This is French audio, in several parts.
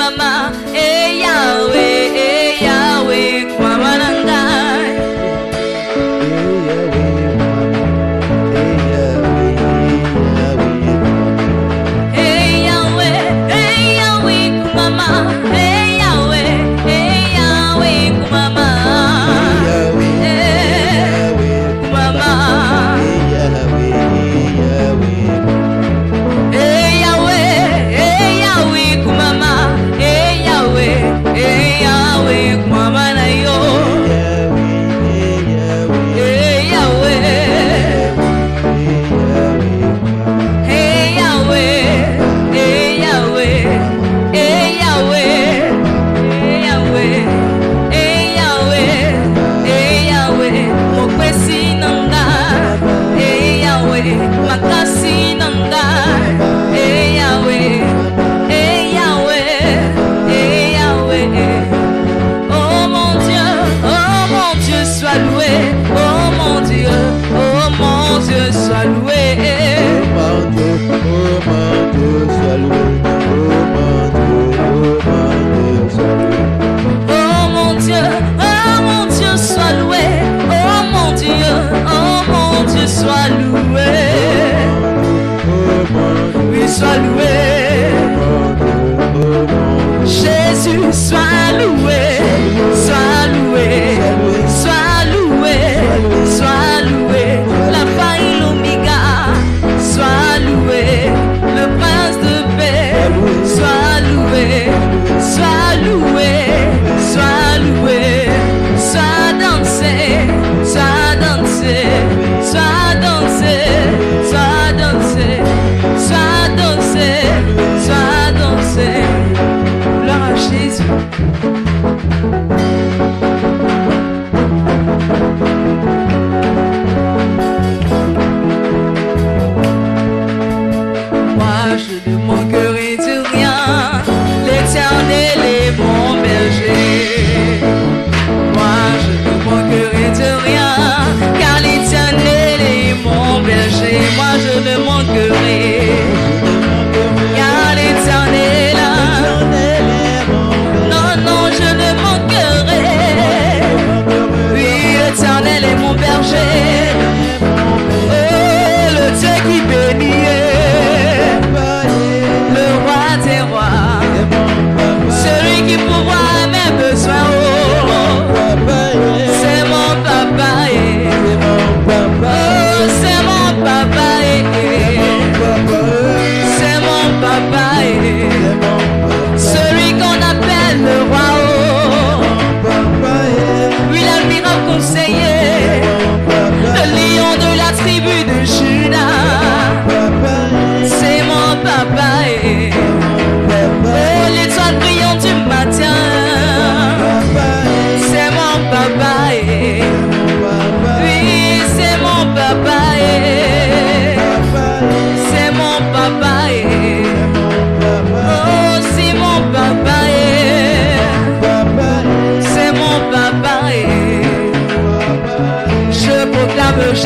kumama, Yahweh, Yahweh, kumama nangai.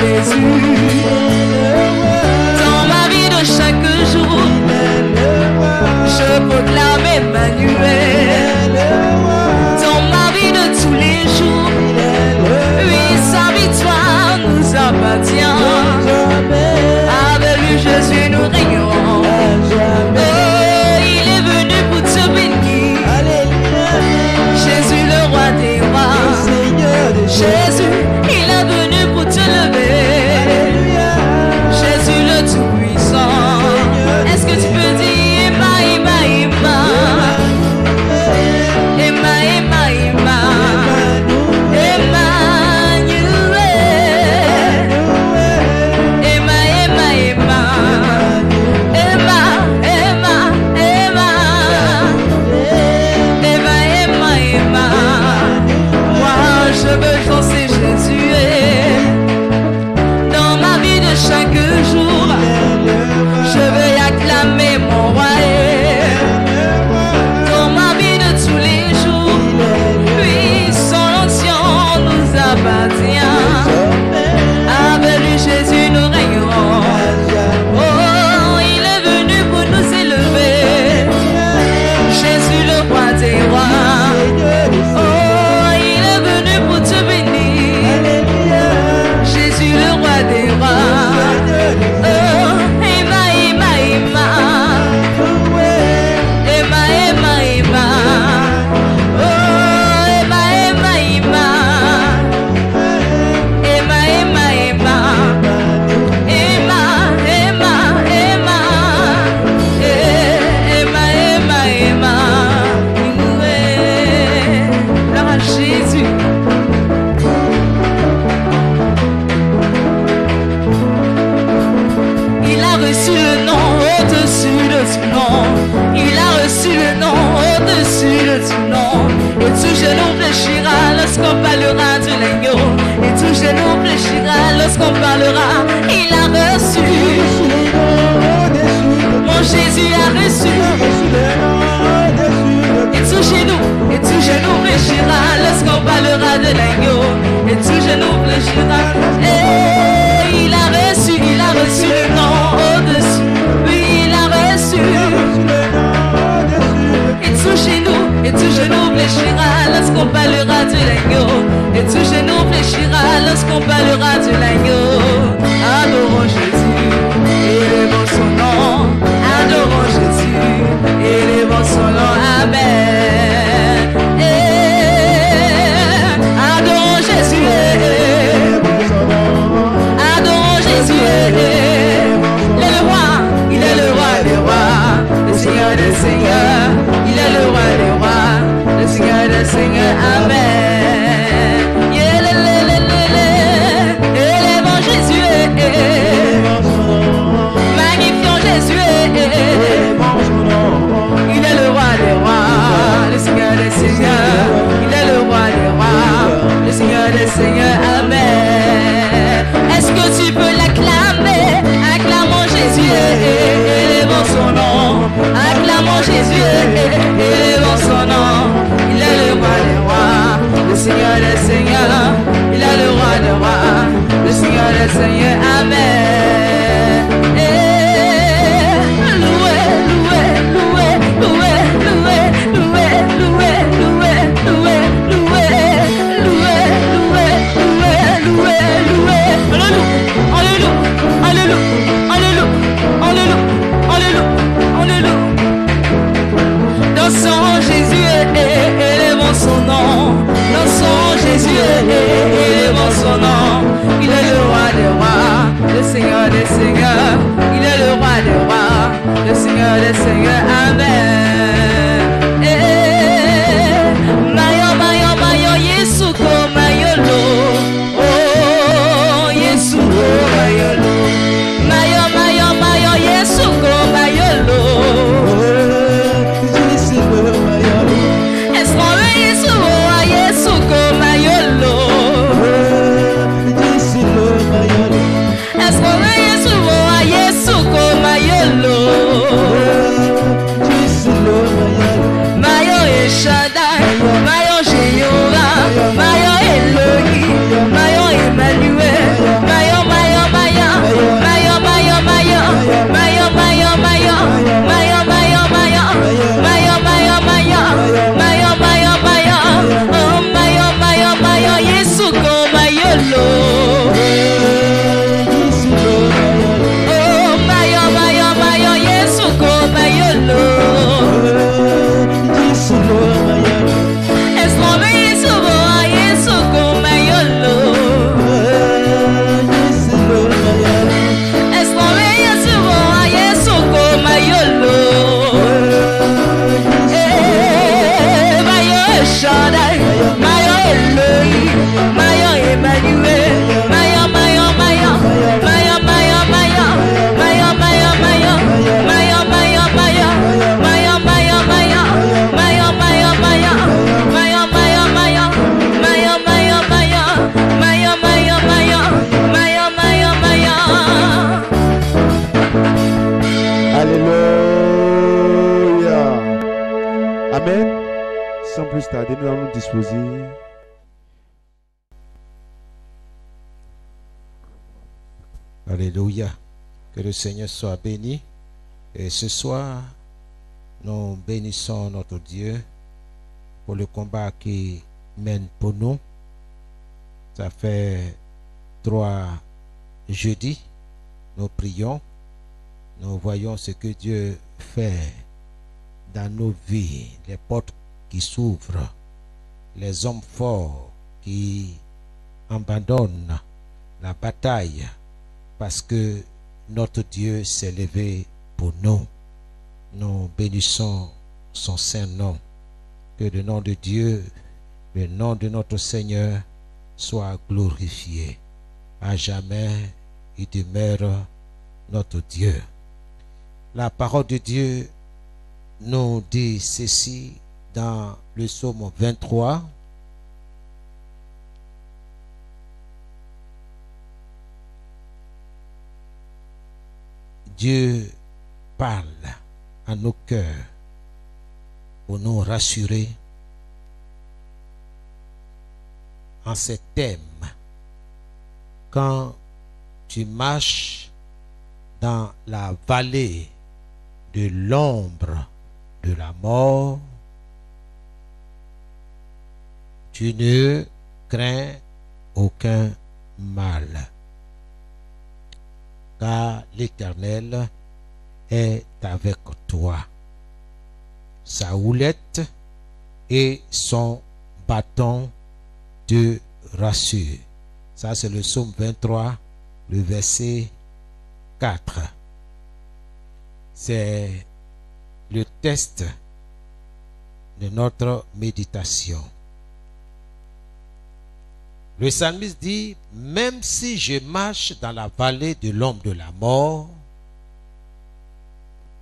Jésus. au-dessus de tout nom. Il a reçu le nom au-dessus de tout nom. Et tout genou fléchira lorsqu'on parlera de l'agneau. Et tout genou fléchira lorsqu'on parlera. Il a reçu. Mon Jésus a reçu. Et tout genou fléchira lorsqu'on parlera de l'agneau. Et tout genou fléchira. Et il a reçu le nom au-dessus. Oui, il a reçu. Et tout genou fléchira lorsqu'on parlera de l'agneau. Et tout genou fléchira lorsqu'on parlera de l'agneau. Adorons Jésus, élevons son nom. Adorons Jésus, élevons son nom. Amen. Adorons Jésus, adorons Jésus. Il est le roi, il est le roi des rois, le Seigneur des seigneurs. Il est le roi des rois, le Seigneur des seigneurs. Amen. Élevons Jésus, magnifions Jésus. Il est le roi des rois, le Seigneur des seigneurs. Il est le roi des rois, le Seigneur des seigneurs. Amen. Est-ce que tu peux l'acclamer? Acclamons Jésus, élevons son nom. Acclamons Jésus, élevons son nom. Il est le roi des rois, le Seigneur des seigneurs. Il est le roi des rois, le Seigneur des seigneurs. Amen. Loué, loué, loué, loué, loué, loué, loué, loué, loué, loué, loué, loué, loué, loué. Alléluia, alléluia, alléluia, alléluia, alléluia, alléluia. Dansons Jésus et élevons son nom. Dansons Jésus et élevons son nom. Il est le roi des rois, le Seigneur des seigneurs. Il est le roi des rois, le Seigneur des seigneurs. Amen. Mayo, mayo, mayo, Yesuko, mayolo. Oh, Yesuko, mayolo. Mayo, mayo, mayo, Yesuko, mayolo. Sans plus tarder, nous allons nous disposer. Alléluia. Que le Seigneur soit béni. Et ce soir, nous bénissons notre Dieu pour le combat qui mène pour nous. Ça fait 3 jeudis, nous prions, nous voyons ce que Dieu fait dans nos vies, les portes qui s'ouvrent, les hommes forts qui abandonnent la bataille parce que notre Dieu s'est levé pour nous. Nous bénissons son saint nom. Que le nom de Dieu, le nom de notre Seigneur soit glorifié. À jamais, il demeure notre Dieu. La parole de Dieu nous dit ceci dans le psaume 23. Dieu parle à nos cœurs pour nous rassurer en ces thèmes. Quand tu marches dans la vallée de l'ombre de la mort, tu ne crains aucun mal, car l'Éternel est avec toi. Sa houlette et son bâton te rassurent. Ça, c'est le psaume 23, le verset 4. C'est le texte de notre méditation. Le psalmiste dit, même si je marche dans la vallée de l'ombre de la mort,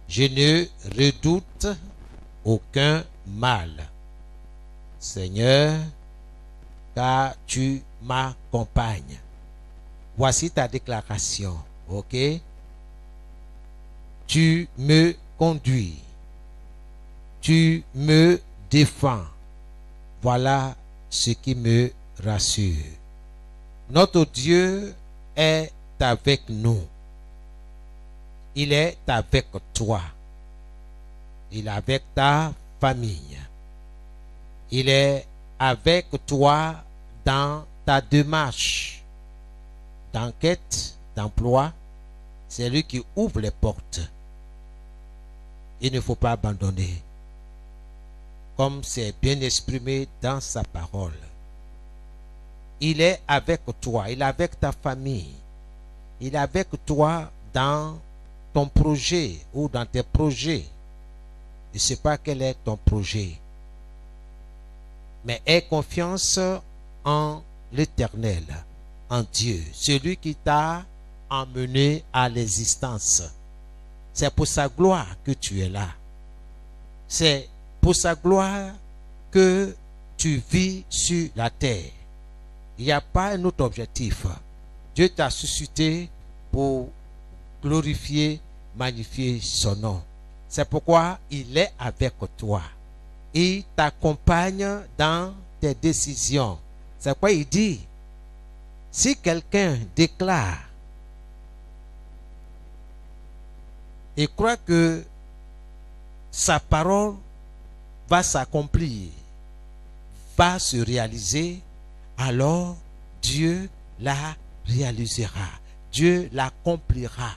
je ne redoute aucun mal. Seigneur, car tu m'accompagnes. Voici ta déclaration, ok? Tu me conduis. Tu me défends. Voilà ce qui me rassure. Notre Dieu est avec nous. Il est avec toi. Il est avec ta famille. Il est avec toi dans ta démarche d'enquête, d'emploi. C'est lui qui ouvre les portes. Il ne faut pas abandonner. Comme c'est bien exprimé dans sa parole. Il est avec toi. Il est avec ta famille. Il est avec toi dans ton projet ou dans tes projets. Je ne sais pas quel est ton projet. Mais aie confiance en l'Éternel, en Dieu, celui qui t'a emmené à l'existence. C'est pour sa gloire que tu es là. C'est pour sa gloire que tu vis sur la terre. Il n'y a pas un autre objectif. Dieu t'a suscité pour glorifier, magnifier son nom. C'est pourquoi il est avec toi. Il t'accompagne dans tes décisions. C'est pourquoi il dit, si quelqu'un déclare et croit que sa parole va s'accomplir, va se réaliser, alors Dieu la réalisera. Dieu l'accomplira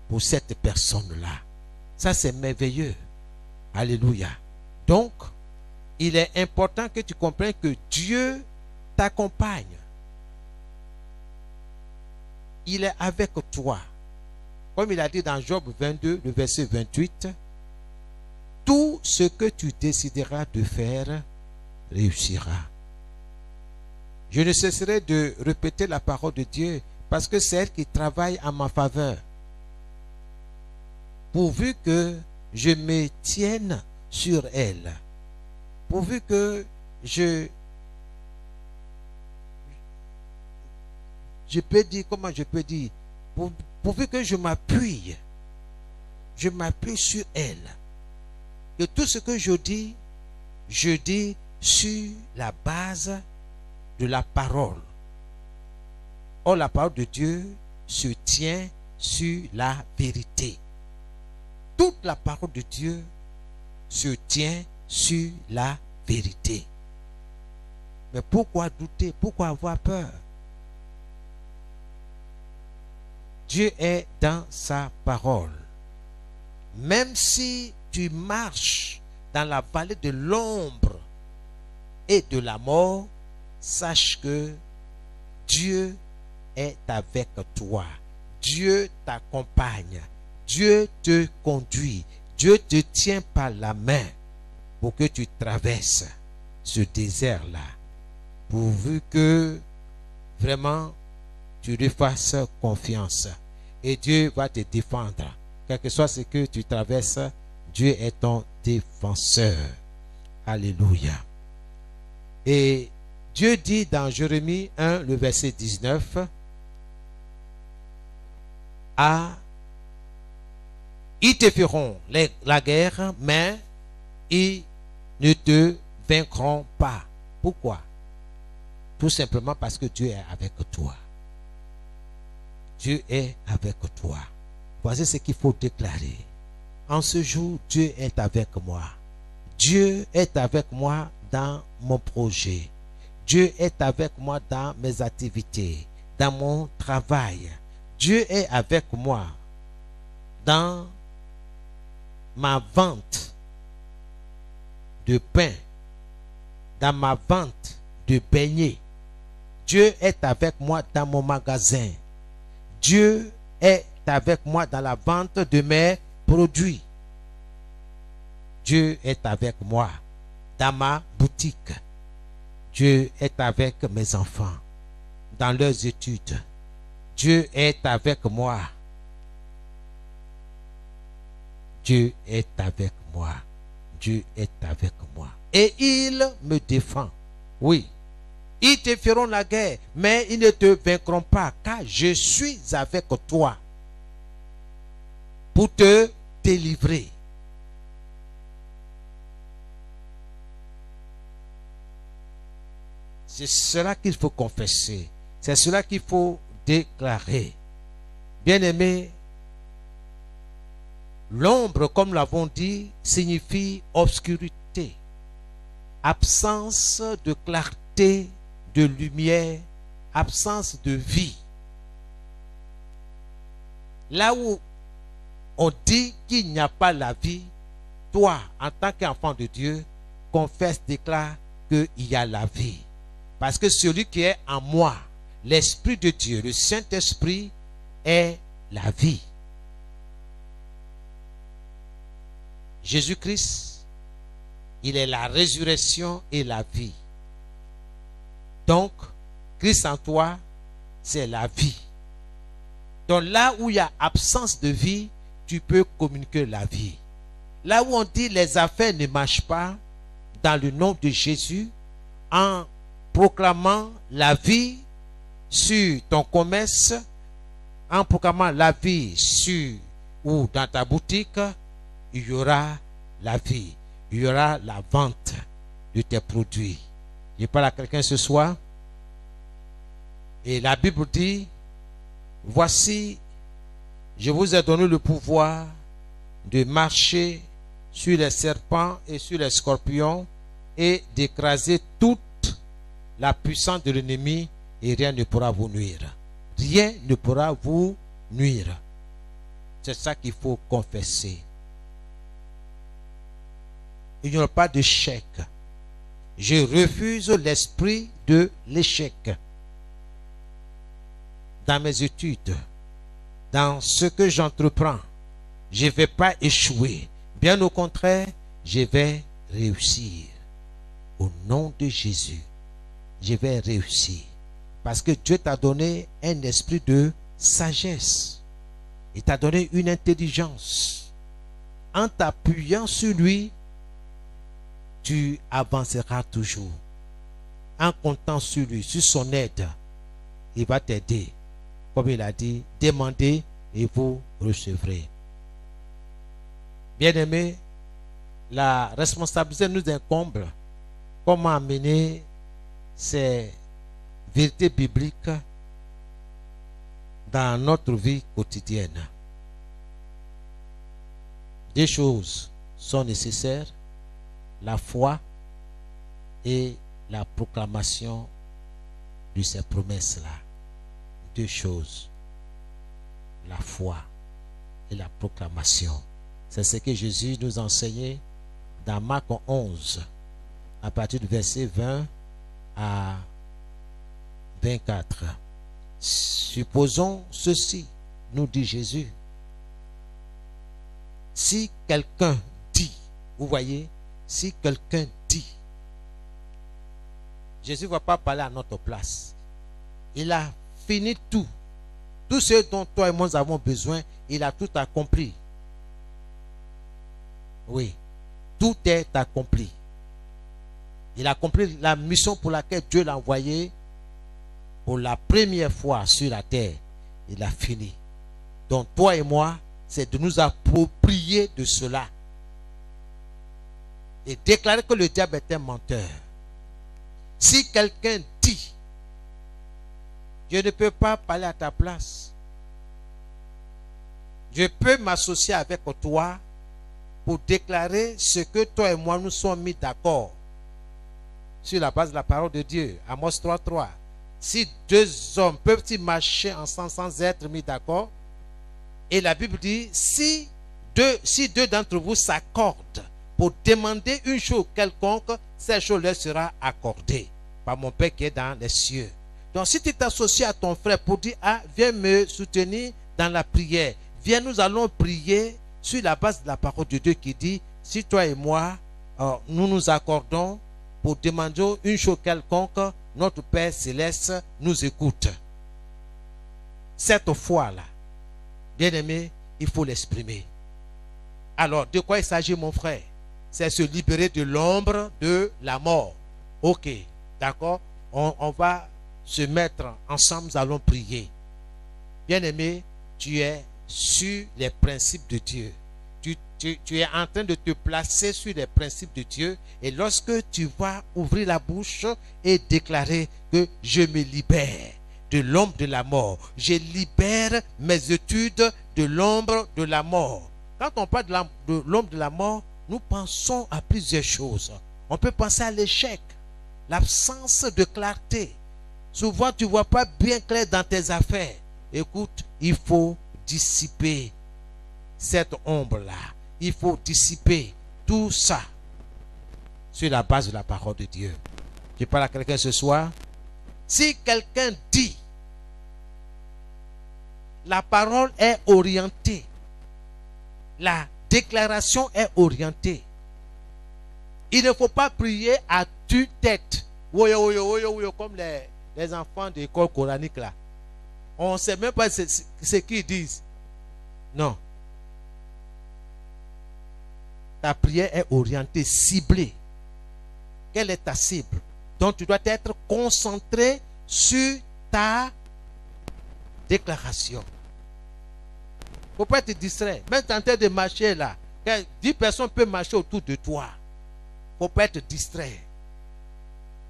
pour cette personne-là. Ça, c'est merveilleux. Alléluia. Donc, il est important que tu comprennes que Dieu t'accompagne. Il est avec toi. Comme il a dit dans Job 22, le verset 28, tout ce que tu décideras de faire réussira. Je ne cesserai de répéter la parole de Dieu parce que c'est elle qui travaille en ma faveur. Pourvu que je me tienne sur elle, pourvu que je peux dire, comment je peux dire, pourvu que je m'appuie sur elle. Que tout ce que je dis sur la base de la parole. Or, la parole de Dieu se tient sur la vérité. Toute la parole de Dieu se tient sur la vérité. Mais pourquoi douter? Pourquoi avoir peur? Dieu est dans sa parole. Même si tu marches dans la vallée de l'ombre et de la mort, sache que Dieu est avec toi. Dieu t'accompagne. Dieu te conduit. Dieu te tient par la main pour que tu traverses ce désert-là. Pourvu que vraiment tu lui fasses confiance. Et Dieu va te défendre. Quel que soit ce que tu traverses, Dieu est ton défenseur. Alléluia. Et Dieu dit dans Jérémie 1, le verset 19, ils te feront la guerre, mais ils ne te vaincront pas. Pourquoi? Tout simplement parce que Dieu est avec toi. Dieu est avec toi. Voici ce qu'il faut déclarer. En ce jour, Dieu est avec moi. Dieu est avec moi dans mon projet. Dieu est avec moi dans mes activités, dans mon travail. Dieu est avec moi dans ma vente de pain, dans ma vente de beignets. Dieu est avec moi dans mon magasin. Dieu est avec moi dans la vente de mes produits. Dieu est avec moi dans ma boutique. Dieu est avec mes enfants dans leurs études. Dieu est avec moi. Dieu est avec moi. Dieu est avec moi. Et il me défend. Oui. Ils te feront la guerre, mais ils ne te vaincront pas, car je suis avec toi pour te délivrer. C'est cela qu'il faut confesser. C'est cela qu'il faut déclarer. Bien-aimé, l'ombre, comme l'avons dit, signifie obscurité, absence de clarté, de lumière, absence de vie. Là où on dit qu'il n'y a pas la vie, toi, en tant qu'enfant de Dieu, confesse, déclare qu'il y a la vie. Parce que celui qui est en moi, l'Esprit de Dieu, le Saint-Esprit, est la vie. Jésus-Christ, il est la résurrection et la vie. Donc, Christ en toi, c'est la vie. Donc là où il y a absence de vie, tu peux communiquer la vie. Là où on dit les affaires ne marchent pas, dans le nom de Jésus, en proclamant la vie sur ton commerce, en proclamant la vie sur ou dans ta boutique, il y aura la vie, il y aura la vente de tes produits. Je parle à quelqu'un ce soir. Et la Bible dit, voici, je vous ai donné le pouvoir de marcher sur les serpents et sur les scorpions et d'écraser toute la puissance de l'ennemi et rien ne pourra vous nuire. Rien ne pourra vous nuire. C'est ça qu'il faut confesser. Il n'y aura pas d'échec. Je refuse l'esprit de l'échec. Dans mes études, dans ce que j'entreprends, je ne vais pas échouer. Bien au contraire, je vais réussir. Au nom de Jésus, je vais réussir. Parce que Dieu t'a donné un esprit de sagesse. Il t'a donné une intelligence. En t'appuyant sur lui, tu avanceras toujours. En comptant sur lui, sur son aide, il va t'aider. Comme il a dit, demandez et vous recevrez. Bien-aimés, la responsabilité nous incombe. Comment amener ces vérités bibliques dans notre vie quotidienne? Deux choses sont nécessaires: la foi et la proclamation de ces promesses-là. Deux choses: la foi et la proclamation. C'est ce que Jésus nous enseignait dans Marc 11, à partir du verset 20 à 24. Supposons ceci, nous dit Jésus. Si quelqu'un dit, vous voyez, si quelqu'un dit, Jésus ne va pas parler à notre place. Il a fini tout. Tout ce dont toi et moi avons besoin, il a tout accompli. Oui, tout est accompli. Il a accompli la mission pour laquelle Dieu l'a envoyé pour la première fois sur la terre. Il a fini. Donc toi et moi, c'est de nous approprier de cela. Et déclarer que le diable est un menteur. Si quelqu'un dit, je ne peux pas parler à ta place, je peux m'associer avec toi pour déclarer ce que toi et moi nous sommes mis d'accord sur la base de la parole de Dieu. Amos 3:3. Si deux hommes peuvent-ils marcher ensemble sans être mis d'accord? Et la Bible dit, si deux d'entre vous s'accordent pour demander une chose quelconque, cette chose leur sera accordée par mon Père qui est dans les cieux. Donc si tu t'associes à ton frère pour dire, ah, viens me soutenir dans la prière, viens, nous allons prier sur la base de la parole de Dieu qui dit, si toi et moi, nous nous accordons pour demander une chose quelconque, notre Père Céleste nous écoute. Cette foi-là, bien aimé, il faut l'exprimer. Alors, de quoi il s'agit, mon frère? C'est se libérer de l'ombre de la mort. Ok, d'accord? On va se mettre ensemble, nous allons prier. Bien aimé, tu es sur les principes de Dieu. Tu es en train de te placer sur les principes de Dieu. Et lorsque tu vas ouvrir la bouche et déclarer que je me libère de l'ombre de la mort. Je libère mes études de l'ombre de la mort. Quand on parle de l'ombre de la mort, nous pensons à plusieurs choses. On peut penser à l'échec, l'absence de clarté. Souvent, tu ne vois pas bien clair dans tes affaires. Écoute, il faut dissiper cette ombre-là. Il faut dissiper tout ça sur la base de la parole de Dieu. Je parle à quelqu'un ce soir. Si quelqu'un dit, la parole est orientée, la déclaration est orientée, il ne faut pas prier à tue-tête. Comme les enfants de l'école coranique là. On ne sait même pas ce qu'ils disent. Non. Ta prière est orientée, ciblée. Quelle est ta cible? Donc tu dois être concentré sur ta déclaration. Il ne faut pas être distrait. Même en train de marcher là, 10 personnes peuvent marcher autour de toi. Il ne faut pas être distrait.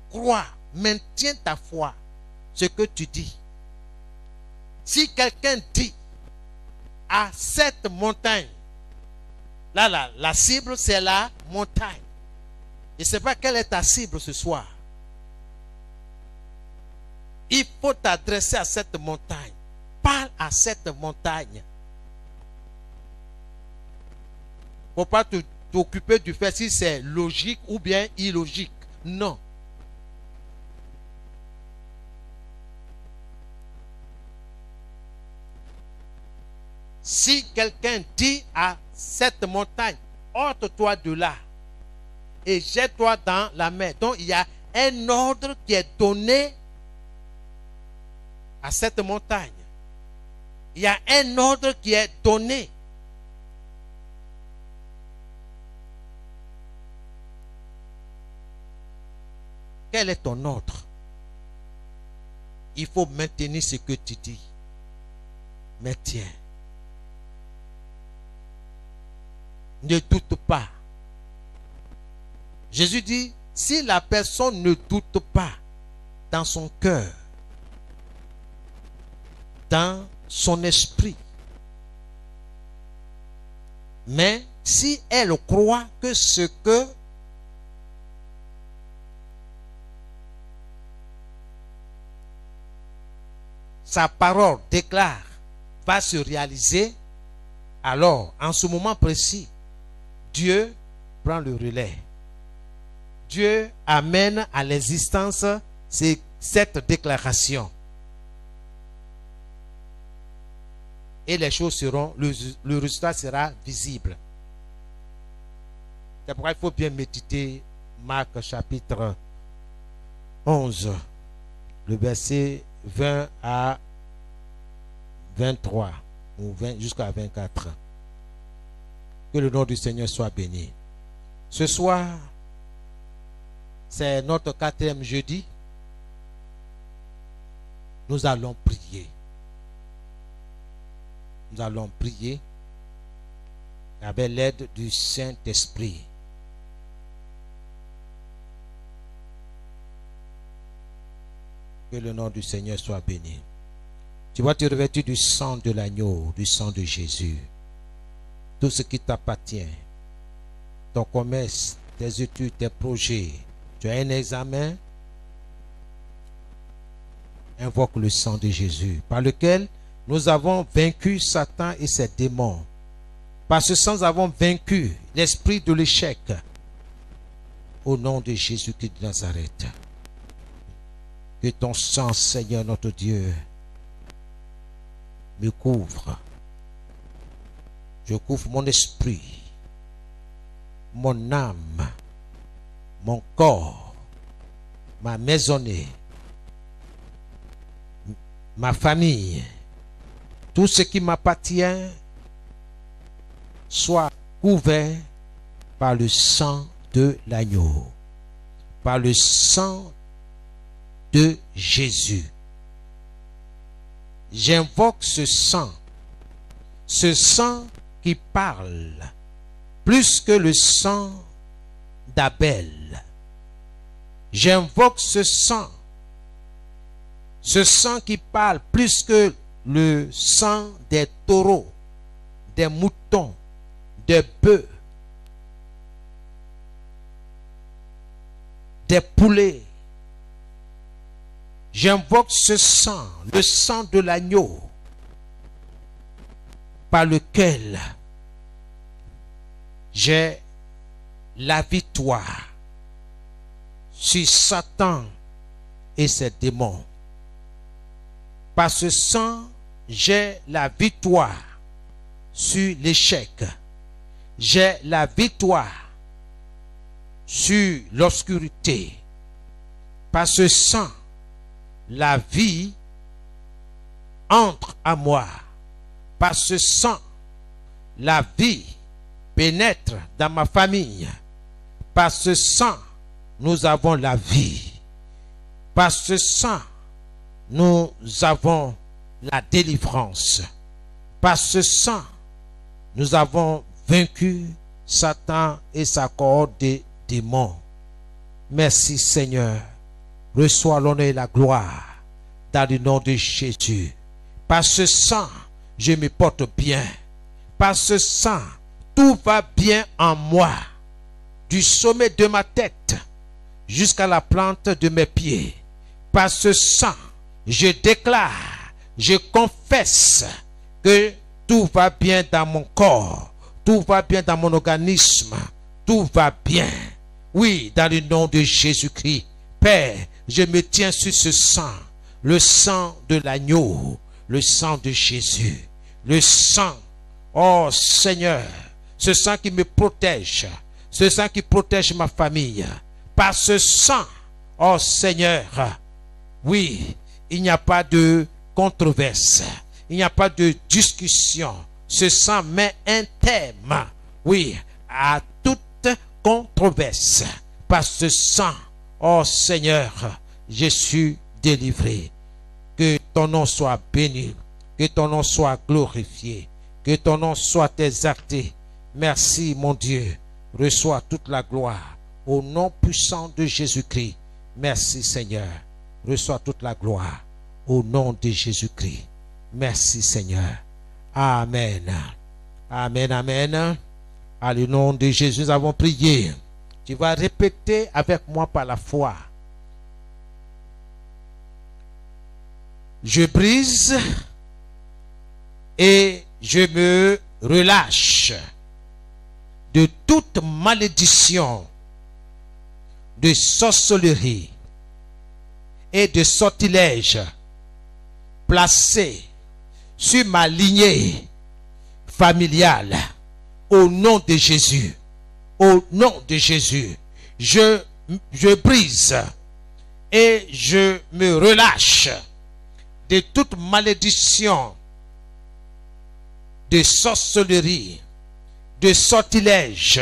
Crois, maintiens ta foi, ce que tu dis. Si quelqu'un dit à cette montagne, là, la cible c'est la montagne. Je ne sais pas quelle est ta cible ce soir. Il faut t'adresser à cette montagne. Parle à cette montagne. Il ne faut pas t'occuper du fait si c'est logique ou bien illogique. Non. Si quelqu'un dit à cette montagne, ôte-toi de là et jette-toi dans la mer. Donc il y a un ordre qui est donné à cette montagne. Il y a un ordre qui est donné. Quel est ton ordre? Il faut maintenir ce que tu dis. Maintiens. Ne doute pas. Jésus dit, si la personne ne doute pas dans son cœur, dans son esprit, mais si elle croit que ce que sa parole déclare va se réaliser, alors en ce moment précis, Dieu prend le relais. Dieu amène à l'existence cette déclaration. Et les choses seront, le résultat sera visible. C'est pourquoi il faut bien méditer Marc chapitre 11, le verset 20 à 23, ou 20 jusqu'à 24. Que le nom du Seigneur soit béni. Ce soir, c'est notre 4e jeudi. Nous allons prier. Nous allons prier avec l'aide du Saint-Esprit. Que le nom du Seigneur soit béni. Tu vas te revêtir du sang de l'agneau, du sang de Jésus. Tout ce qui t'appartient, ton commerce, tes études, tes projets, tu as un examen, invoque le sang de Jésus, par lequel nous avons vaincu Satan et ses démons. Par ce sang, nous avons vaincu l'esprit de l'échec. Au nom de Jésus-Christ de Nazareth. Que ton sang, Seigneur notre Dieu, me couvre. Je couvre mon esprit, mon âme, mon corps, ma maisonnée, ma famille, tout ce qui m'appartient soit couvert par le sang de l'agneau, par le sang de Jésus. J'invoque ce sang qui parle plus que le sang d'Abel. J'invoque ce sang qui parle plus que le sang des taureaux, des moutons, des bœufs, des poulets. J'invoque ce sang, le sang de l'agneau, par lequel j'ai la victoire sur Satan et ses démons. Par ce sang, j'ai la victoire sur l'échec. J'ai la victoire sur l'obscurité. Par ce sang, la vie entre à moi. Par ce sang, la vie pénètre dans ma famille. Par ce sang, nous avons la vie. Par ce sang, nous avons la délivrance. Par ce sang, nous avons vaincu Satan et sa cohorte de démons. Merci Seigneur. Reçois l'honneur et la gloire dans le nom de Jésus. Par ce sang, je me porte bien. Par ce sang, tout va bien en moi. Du sommet de ma tête jusqu'à la plante de mes pieds. Par ce sang, je déclare, je confesse que tout va bien dans mon corps. Tout va bien dans mon organisme. Tout va bien. Oui, dans le nom de Jésus-Christ. Père, je me tiens sur ce sang. Le sang de l'agneau. Le sang de Jésus. Le sang, oh Seigneur, ce sang qui me protège. Ce sang qui protège ma famille. Par ce sang, oh Seigneur, oui, il n'y a pas de controverse. Il n'y a pas de discussion. Ce sang met un terme, oui, à toute controverse. Par ce sang, oh Seigneur, je suis délivré. Que ton nom soit béni. Que ton nom soit glorifié. Que ton nom soit exalté. Merci mon Dieu. Reçois toute la gloire. Au nom puissant de Jésus-Christ. Merci Seigneur. Reçois toute la gloire. Au nom de Jésus-Christ. Merci Seigneur. Amen. Amen, amen. À le nom de Jésus, nous avons prié. Tu vas répéter avec moi par la foi. Je brise et je me relâche de toute malédiction, de sorcellerie et de sortilège placée sur ma lignée familiale. Au nom de Jésus, au nom de Jésus, je brise et je me relâche de toute malédiction, de sorcellerie de sortilèges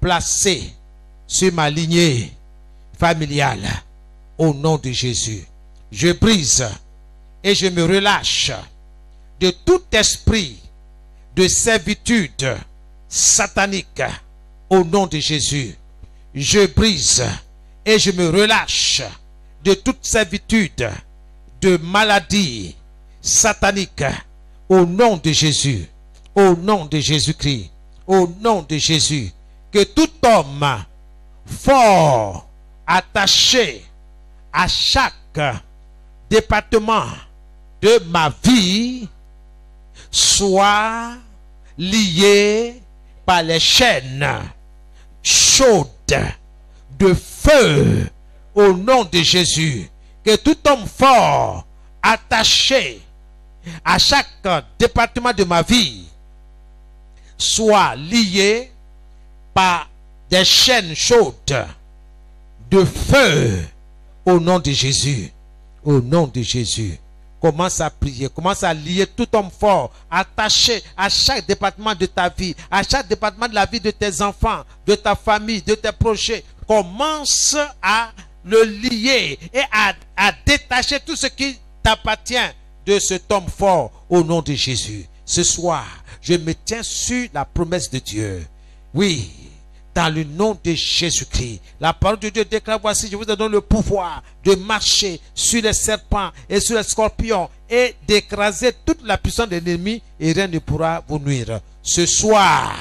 placés sur ma lignée familiale. Au nom de Jésus, je brise et je me relâche de tout esprit de servitude satanique. Au nom de Jésus, je brise et je me relâche de toute servitude de maladie satanique. Au nom de Jésus, au nom de Jésus-Christ, au nom de Jésus, que tout homme fort attaché à chaque département de ma vie soit lié par les chaînes chaudes de feu au nom de Jésus. Que tout homme fort attaché à chaque département de ma vie soit lié par des chaînes chaudes de feu au nom de Jésus. Au nom de Jésus. Commence à prier, commence à lier tout homme fort, attaché à chaque département de ta vie, à chaque département de la vie de tes enfants, de ta famille, de tes projets. Commence à le lier et à détacher tout ce qui t'appartient de cet homme fort au nom de Jésus. Ce soir, je me tiens sur la promesse de Dieu. Oui, dans le nom de Jésus-Christ. La parole de Dieu déclare, voici, je vous donne le pouvoir de marcher sur les serpents et sur les scorpions et d'écraser toute la puissance de l'ennemi et rien ne pourra vous nuire. Ce soir,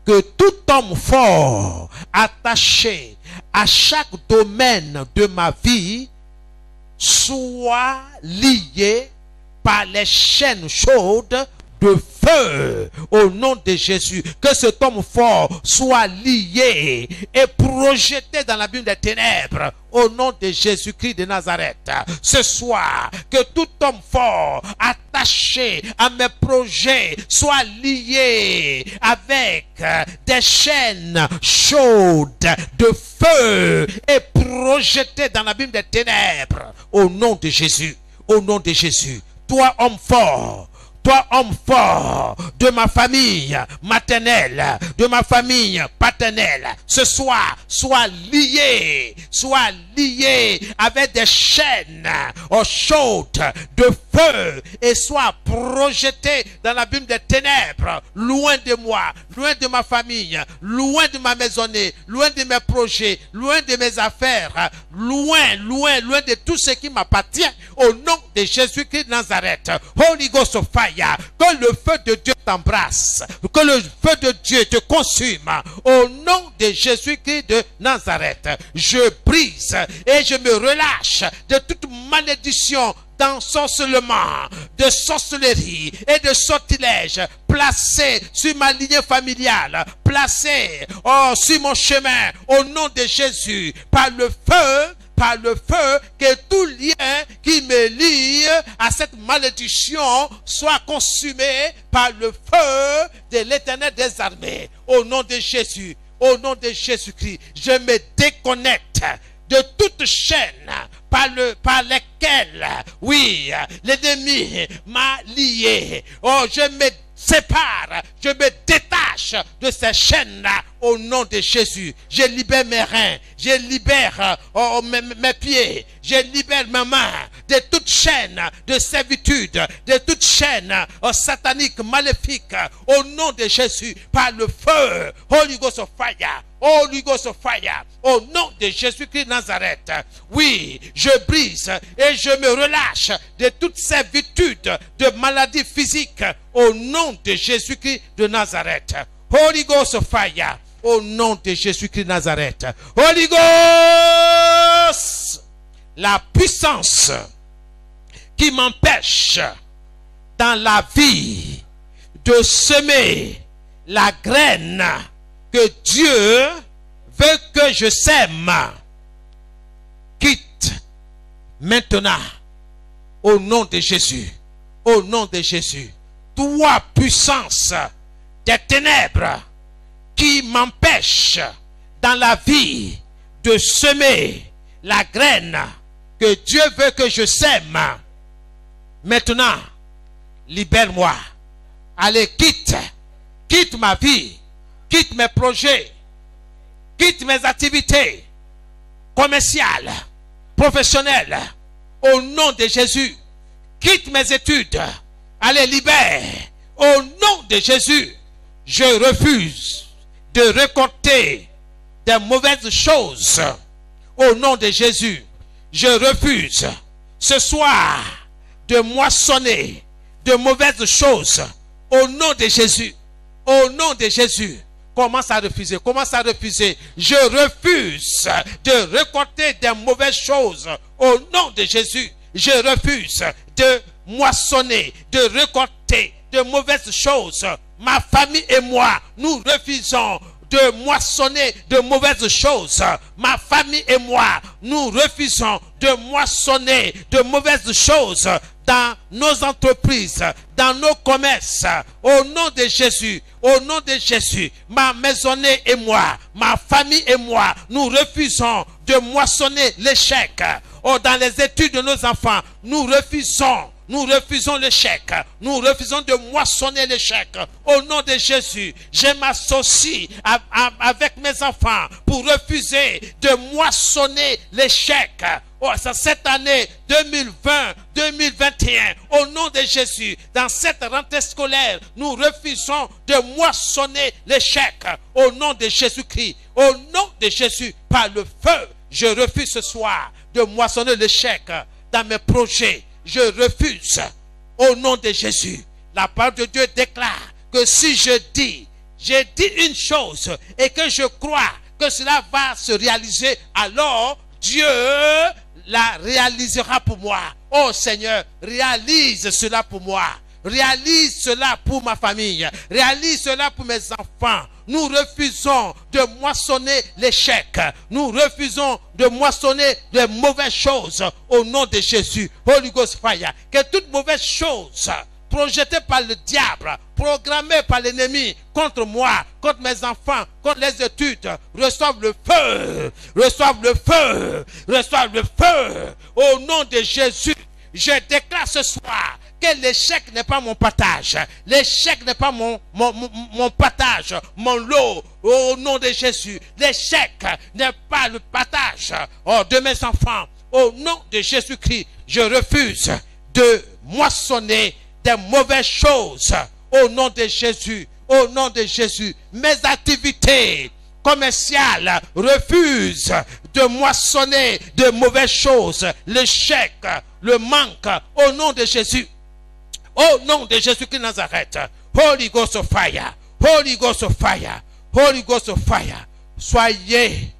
que tout homme fort attaché à chaque domaine de ma vie soit lié par les chaînes chaudes de feu au nom de Jésus. Que cet homme fort soit lié et projeté dans l'abîme des ténèbres au nom de Jésus-Christ de Nazareth. Ce soir, que tout homme fort attaché à mes projets soit lié avec des chaînes chaudes de feu et projeté dans l'abîme des ténèbres au nom de Jésus. Au nom de Jésus. Toi, homme fort, toi, homme fort de ma famille maternelle, de ma famille paternelle, ce soir, sois lié avec des chaînes chaudes de feu et sois projeté dans l'abîme des ténèbres, loin de moi, loin de ma famille, loin de ma maisonnée, loin de mes projets, loin de mes affaires, loin de tout ce qui m'appartient, au nom de Jésus-Christ de Nazareth. Holy Ghost of fire. Que le feu de Dieu t'embrasse, que le feu de Dieu te consume au nom de Jésus-Christ de Nazareth. Je brise et je me relâche de toute malédiction d'ensorcellement, de sorcellerie et de sortilège placé sur ma lignée familiale, placé sur mon chemin au nom de Jésus par le feu, que tout lien qui me lie à cette malédiction soit consumé par le feu de l'Éternel des armées. Au nom de Jésus, au nom de Jésus-Christ, je me déconnecte de toute chaîne par lesquelles, oui, l'ennemi m'a lié. Oh, je me sépare, je me détache de ces chaînes-là au nom de Jésus. Je libère mes reins, je libère mes pieds, je libère mes mains de toute chaîne de servitude, de toute chaîne satanique, maléfique, au nom de Jésus, par le feu. Holy Ghost of fire, Holy Ghost of fire, au nom de Jésus-Christ de Nazareth. Oui, je brise et je me relâche de toute servitude de maladie physique au nom de Jésus-Christ de Nazareth. Holy Ghost of fire, au nom de Jésus-Christ de Nazareth. Holy Ghost, la puissance qui m'empêche dans la vie de semer la graine que Dieu veut que je sème, quitte maintenant au nom de Jésus. Au nom de Jésus. Toi, puissance des ténèbres qui m'empêche dans la vie de semer la graine que Dieu veut que je sème, maintenant, libère-moi. Allez, quitte ma vie quitte mes projets, quitte mes activités commerciales, professionnelles, au nom de Jésus. Quitte mes études, allez, libère, au nom de Jésus. Je refuse de récolter des mauvaises choses, au nom de Jésus. Je refuse ce soir de moissonner de mauvaises choses, au nom de Jésus. Au nom de Jésus. Commence à refuser, commence à refuser. Je refuse de récolter des mauvaises choses, au nom de Jésus. Je refuse de moissonner, de récolter de mauvaises choses. Ma famille et moi, nous refusons de moissonner de mauvaises choses. Ma famille et moi, nous refusons de moissonner de mauvaises choses dans nos entreprises, dans nos commerces. Au nom de Jésus, au nom de Jésus, ma maisonnée et moi, ma famille et moi, nous refusons de moissonner l'échec. Oh, dans les études de nos enfants, nous refusons l'échec. Nous refusons de moissonner l'échec. Au nom de Jésus, je m'associe avec mes enfants pour refuser de moissonner l'échec. Oh, cette année 2020-2021, au nom de Jésus, dans cette rentrée scolaire, nous refusons de moissonner l'échec. Au nom de Jésus-Christ, au nom de Jésus, par le feu, je refuse ce soir de moissonner l'échec dans mes projets. Je refuse au nom de Jésus. La parole de Dieu déclare que si j'ai dit une chose et que je crois que cela va se réaliser, alors Dieu la réalisera pour moi. Oh Seigneur, réalise cela pour moi. Réalise cela pour ma famille. Réalise cela pour mes enfants. Nous refusons de moissonner l'échec. Nous refusons de moissonner de mauvaises choses au nom de Jésus. Holy Ghost fire. Que toute mauvaise chose projetée par le diable, programmée par l'ennemi contre moi, contre mes enfants, contre les études, reçoivent le feu. Reçoivent le feu. Reçoivent le feu. Au nom de Jésus, je déclare ce soir que l'échec n'est pas mon partage. L'échec n'est pas mon partage, mon lot. Au nom de Jésus, l'échec n'est pas le partage de mes enfants. Au nom de Jésus-Christ, je refuse de moissonner des mauvaises choses. Au nom de Jésus, au nom de Jésus, mes activités commerciales refusent de moissonner de mauvaises choses. L'échec, le manque, au nom de Jésus. Au nom de Jésus-Christ Nazareth, Holy Ghost of fire, Holy Ghost of fire, Holy Ghost of fire. Soyez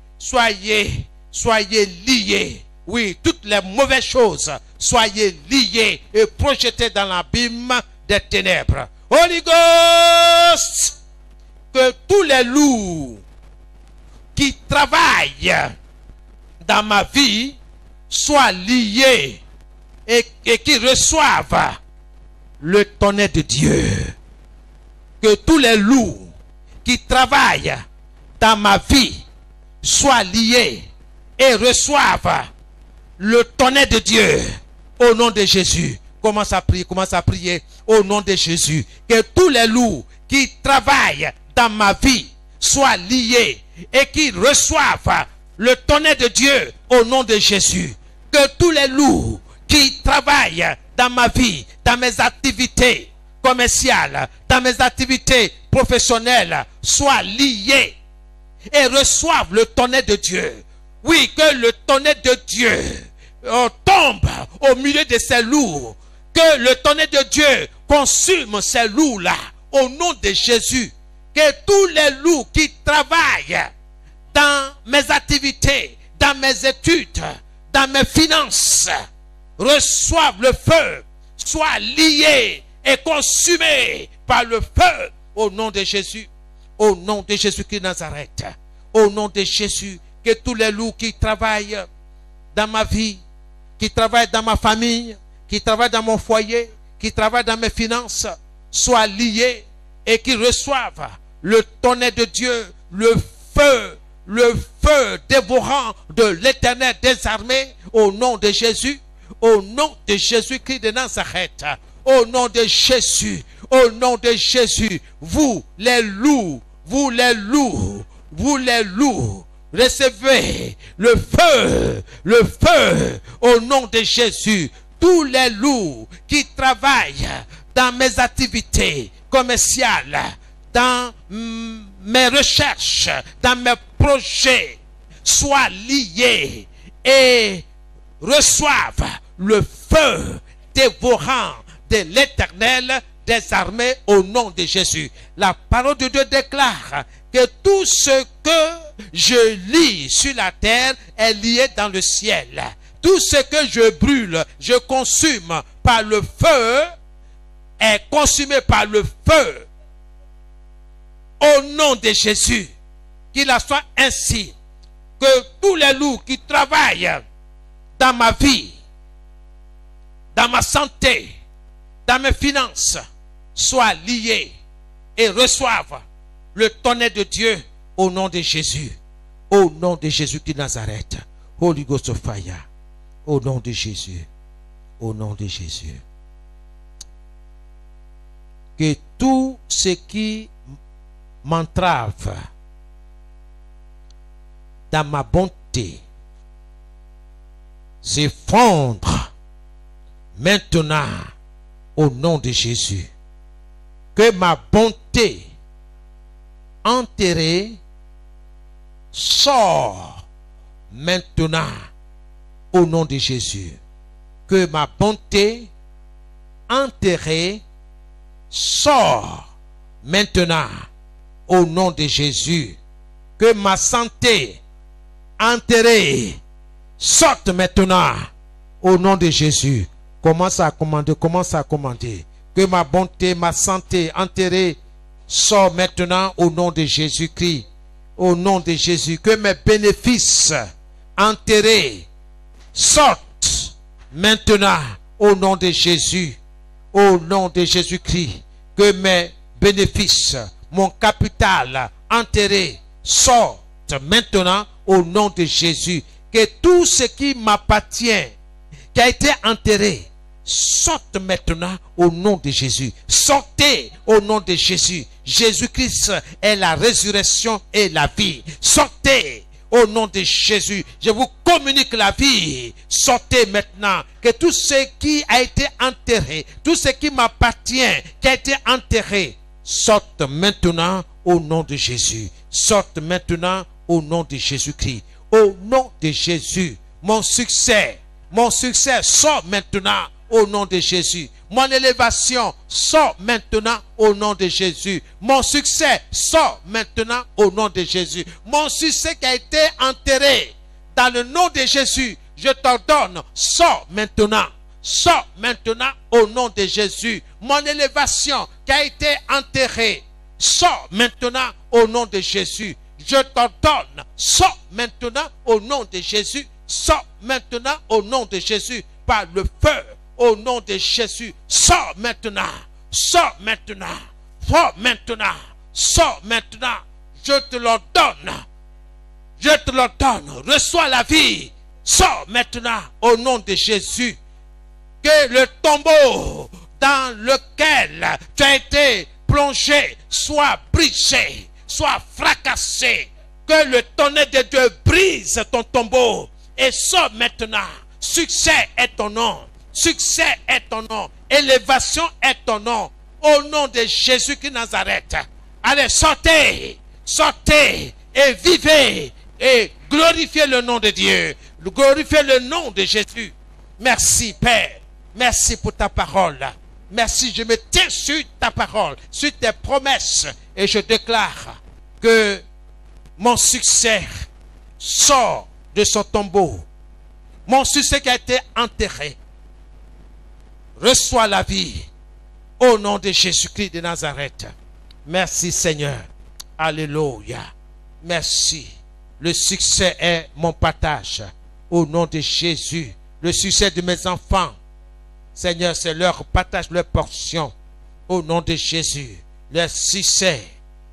liés. Oui, toutes les mauvaises choses, soyez liés et projetés dans l'abîme des ténèbres. Holy Ghost, que tous les loups qui travaillent dans ma vie soient liés et qui reçoivent le tonnerre de Dieu. Que tous les loups qui travaillent dans ma vie soient liés et reçoivent le tonnerre de Dieu. Au nom de Jésus, commence à prier au nom de Jésus. Que tous les loups qui travaillent dans ma vie soient liés et qui reçoivent le tonnerre de Dieu au nom de Jésus. Que tous les loups qui travaillent dans ma vie, dans mes activités commerciales, dans mes activités professionnelles, soient liés et reçoivent le tonnerre de Dieu. Oui, que le tonnerre de Dieu tombe au milieu de ces loups. Que le tonnerre de Dieu consume ces loups-là au nom de Jésus. Que tous les loups qui travaillent dans mes activités, dans mes études, dans mes finances, reçoivent le feu, soient liés et consumés par le feu au nom de Jésus. Au nom de Jésus-Christ Nazareth. Au nom de Jésus, que tous les loups qui travaillent dans ma vie, qui travaillent dans ma famille, qui travaillent dans mon foyer, qui travaillent dans mes finances, soient liés et qui reçoivent le tonnerre de Dieu, le feu dévorant de l'Éternel des armées, au nom de Jésus, au nom de Jésus-Christ de Nazareth, au nom de Jésus, au nom de Jésus, vous les loups vous les loups, recevez le feu au nom de Jésus. Tous les loups qui travaillent dans mes activités commerciales, dans mes recherches, dans mes projets, soient liés et reçoivent le feu dévorant de l'Éternel des armées au nom de Jésus. La parole de Dieu déclare que tout ce que je lis sur la terre est lié dans le ciel. Tout ce que je brûle, je consume par le feu, est consumé par le feu. Au nom de Jésus, qu'il en soit ainsi, que tous les loups qui travaillent dans ma vie, dans ma santé, dans mes finances, soient liés et reçoivent le tonnerre de Dieu au nom de Jésus. Au nom de Jésus de Nazareth. Holy Ghost of fire. Au nom de Jésus. Au nom de Jésus. Que tout ce qui m'entrave dans ma bonté s'effondre maintenant au nom de Jésus. Que ma bonté enterrée sort maintenant au nom de Jésus. Que ma bonté enterrée sort maintenant au nom de Jésus. Que ma santé enterrée sorte maintenant au nom de Jésus. Commence à commander. Que ma bonté, ma santé enterrée sort maintenant au nom de Jésus-Christ. Au nom de Jésus. Que mes bénéfices enterrés sortent maintenant au nom de Jésus. Au nom de Jésus-Christ. Que mes bénéfices, mon capital enterré sortent maintenant au nom de Jésus. Que tout ce qui m'appartient, qui a été enterré, sorte maintenant au nom de Jésus. Sortez au nom de Jésus. Jésus-Christ est la résurrection et la vie. Sortez au nom de Jésus. Je vous communique la vie. Sortez maintenant. Que tout ce qui a été enterré, tout ce qui m'appartient, qui a été enterré, sorte maintenant au nom de Jésus. Sorte maintenant au nom de Jésus-Christ. Au nom de Jésus. Mon succès sort maintenant au nom de Jésus. Mon élévation sort maintenant au nom de Jésus. Mon succès sort maintenant au nom de Jésus. Mon succès qui a été enterré dans le nom de Jésus, je t'ordonne, sort maintenant. Sort maintenant au nom de Jésus. Mon élévation qui a été enterrée, sort maintenant au nom de Jésus. Je t'ordonne, sort maintenant au nom de Jésus. Sors maintenant au nom de Jésus par le feu. Au nom de Jésus, sors maintenant. Sors maintenant. Sors maintenant. Sors maintenant. Je te l'ordonne. Je te l'ordonne. Reçois la vie. Sors maintenant au nom de Jésus. Que le tombeau dans lequel tu as été plongé soit brisé, soit fracassé. Que le tonnerre de Dieu brise ton tombeau. Et sors maintenant. Succès est ton nom. Succès est ton nom. Élévation est ton nom. Au nom de Jésus-Christ Nazareth. Allez, sortez. Sortez et vivez. Et glorifiez le nom de Dieu. Glorifiez le nom de Jésus. Merci Père. Merci pour ta parole. Merci, je me tiens sur ta parole, sur tes promesses. Et je déclare que mon succès sort de son tombeau. Mon succès qui a été enterré reçoit la vie au nom de Jésus-Christ de Nazareth. Merci Seigneur. Alléluia. Merci. Le succès est mon partage au nom de Jésus. Le succès de mes enfants, Seigneur, c'est leur partage, leur portion au nom de Jésus. Le succès,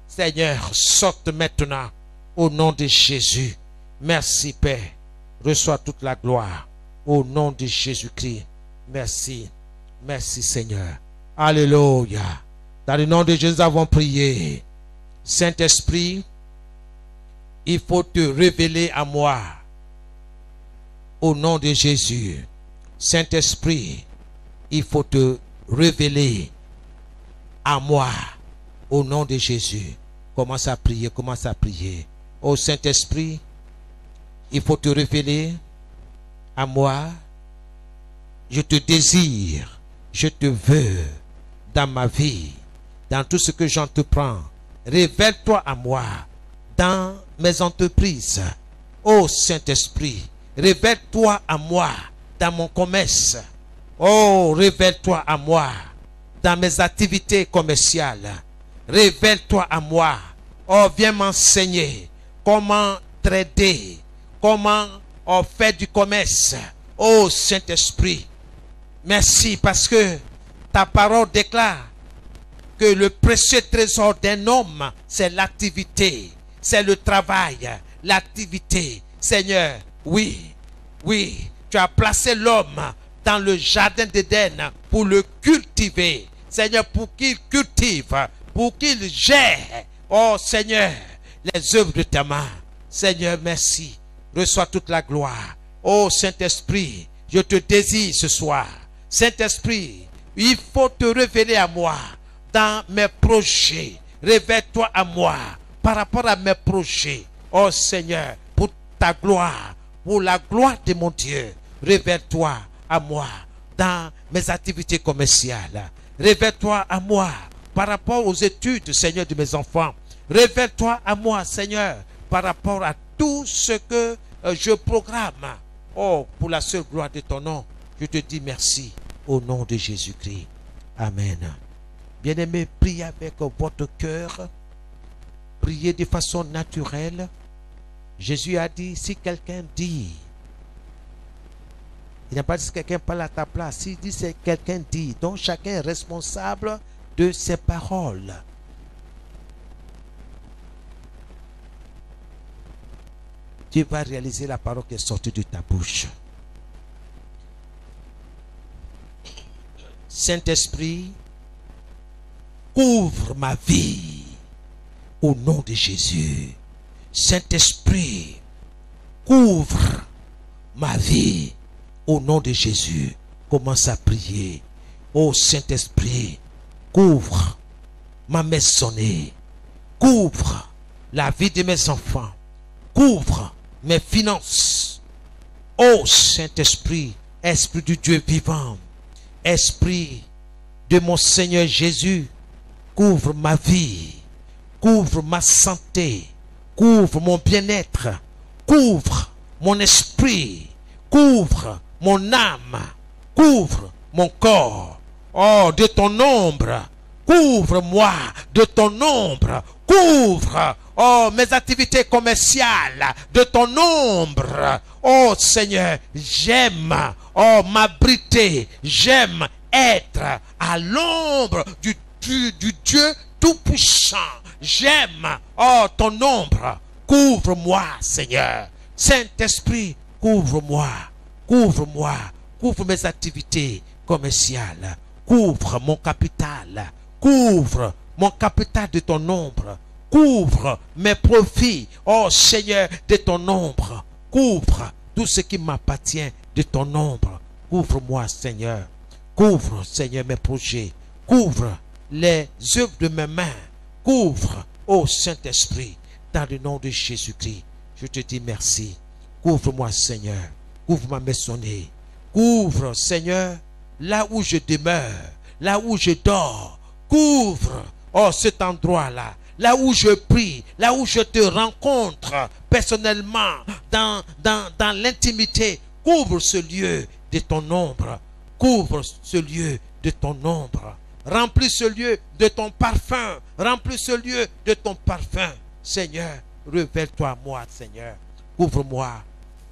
Seigneur, sorte maintenant au nom de Jésus. Merci Père. Reçois toute la gloire au nom de Jésus-Christ. Merci. Merci Seigneur. Alléluia. Dans le nom de Jésus, nous avons prié. Saint-Esprit, il faut te révéler à moi. Au nom de Jésus. Saint-Esprit, il faut te révéler à moi. Au nom de Jésus. Commence à prier, commence à prier. Ô Saint-Esprit, il faut te révéler à moi. Je te désire, je te veux dans ma vie, dans tout ce que j'entreprends. Révèle-toi à moi dans mes entreprises. Ô Saint-Esprit, révèle-toi à moi dans mon commerce. Oh, révèle-toi à moi dans mes activités commerciales. Révèle-toi à moi. Oh, viens m'enseigner comment trader, comment faire du commerce. Oh, Saint-Esprit, merci parce que ta parole déclare que le précieux trésor d'un homme, c'est l'activité, c'est le travail, l'activité. Seigneur, oui, oui, tu as placé l'homme dans le jardin d'Éden pour le cultiver. Seigneur, pour qu'il cultive, pour qu'il gère, oh Seigneur, les œuvres de ta main. Seigneur, merci. Reçois toute la gloire. Oh Saint-Esprit, je te désire ce soir. Saint-Esprit, il faut te révéler à moi dans mes projets. Révèle-toi à moi par rapport à mes projets. Oh Seigneur, pour ta gloire, pour la gloire de mon Dieu, révèle-toi à moi dans mes activités commerciales. Révèle-toi à moi par rapport aux études, Seigneur, de mes enfants. Révèle-toi à moi, Seigneur, par rapport à tout ce que je programme. Oh, pour la seule gloire de ton nom, je te dis merci au nom de Jésus-Christ. Amen. Bien-aimés, priez avec votre cœur. Priez de façon naturelle. Jésus a dit, si quelqu'un dit, il n'a pas dit si quelqu'un parle à ta place. S'il dit, c'est quelqu'un dit. Donc chacun est responsable de ses paroles. Tu vas réaliser la parole qui est sortie de ta bouche. Saint-Esprit, couvre ma vie au nom de Jésus. Saint-Esprit, couvre ma vie au nom de Jésus. Commence à prier. Oh Saint-Esprit, couvre ma maisonnée, couvre la vie de mes enfants, couvre mes finances. Oh Saint-Esprit, Esprit du Dieu vivant, Esprit de mon Seigneur Jésus, couvre ma vie, couvre ma santé, couvre mon bien-être, couvre mon esprit, couvre mon âme, couvre mon corps. Oh, de ton ombre, couvre-moi de ton ombre, couvre, oh, mes activités commerciales de ton ombre. Oh Seigneur, j'aime, oh, m'abriter, j'aime être à l'ombre du Dieu Tout-Puissant. J'aime, oh, ton ombre. Couvre-moi, Seigneur. Saint-Esprit, couvre-moi, couvre-moi, couvre mes activités commerciales, couvre mon capital, couvre mon capital de ton ombre, couvre mes profits, oh Seigneur, de ton ombre, couvre tout ce qui m'appartient de ton ombre. Couvre-moi, Seigneur. Couvre, Seigneur, mes projets. Couvre les œuvres de mes mains. Couvre, ô Saint-Esprit, dans le nom de Jésus-Christ. Je te dis merci. Couvre-moi, Seigneur. Couvre ma maisonnée. Couvre, Seigneur, là où je demeure, là où je dors. Couvre, oh, cet endroit-là. Là où je prie, là où je te rencontre personnellement, dans l'intimité. Couvre ce lieu de ton ombre. Couvre ce lieu de ton ombre. Remplis ce lieu de ton parfum. Remplis ce lieu de ton parfum. Seigneur, révèle-toi à moi, Seigneur. Couvre-moi.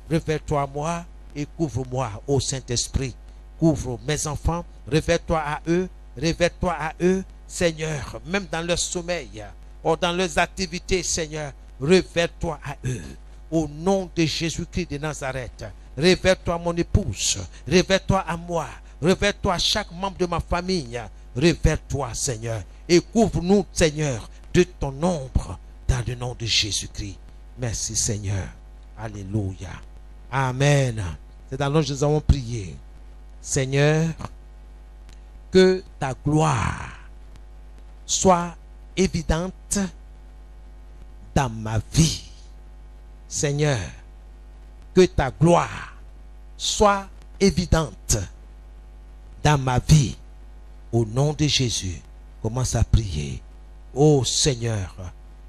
Révèle-toi à moi et couvre-moi, ô Saint-Esprit. Couvre mes enfants. Révèle-toi à eux. Révèle-toi à eux, Seigneur. Même dans leur sommeil, ou dans leurs activités, Seigneur. Révèle-toi à eux. Au nom de Jésus-Christ de Nazareth. Révèle-toi à mon épouse. Révèle-toi à moi. Révèle-toi à chaque membre de ma famille. Révèle-toi, Seigneur. Et couvre-nous, Seigneur, de ton ombre dans le nom de Jésus-Christ. Merci Seigneur. Alléluia. Amen. C'est dans l'ange que nous avons prié. Seigneur, que ta gloire soit évidente dans ma vie. Seigneur, que ta gloire soit évidente dans ma vie. Au nom de Jésus, commence à prier. Oh Seigneur,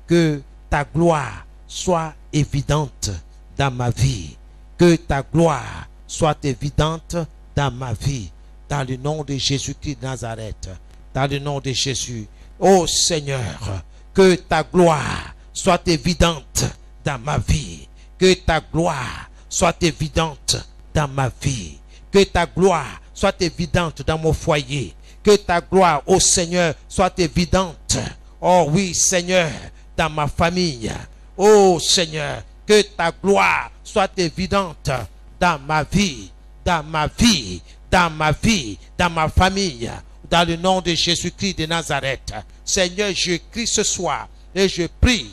que ta gloire soit évidente dans ma vie. Que ta gloire soit évidente dans ma vie. Dans le nom de Jésus-Christ de Nazareth. Dans le nom de Jésus. Oh Seigneur, que ta gloire soit évidente dans ma vie. Que ta gloire soit évidente dans ma vie. Que ta gloire soit évidente dans mon foyer. Que ta gloire, ô Seigneur, soit évidente. Oh oui, Seigneur, dans ma famille. Oh Seigneur, que ta gloire soit évidente dans ma vie, dans ma vie, dans ma vie, dans ma famille. Dans le nom de Jésus-Christ de Nazareth. Seigneur, je crie ce soir et je prie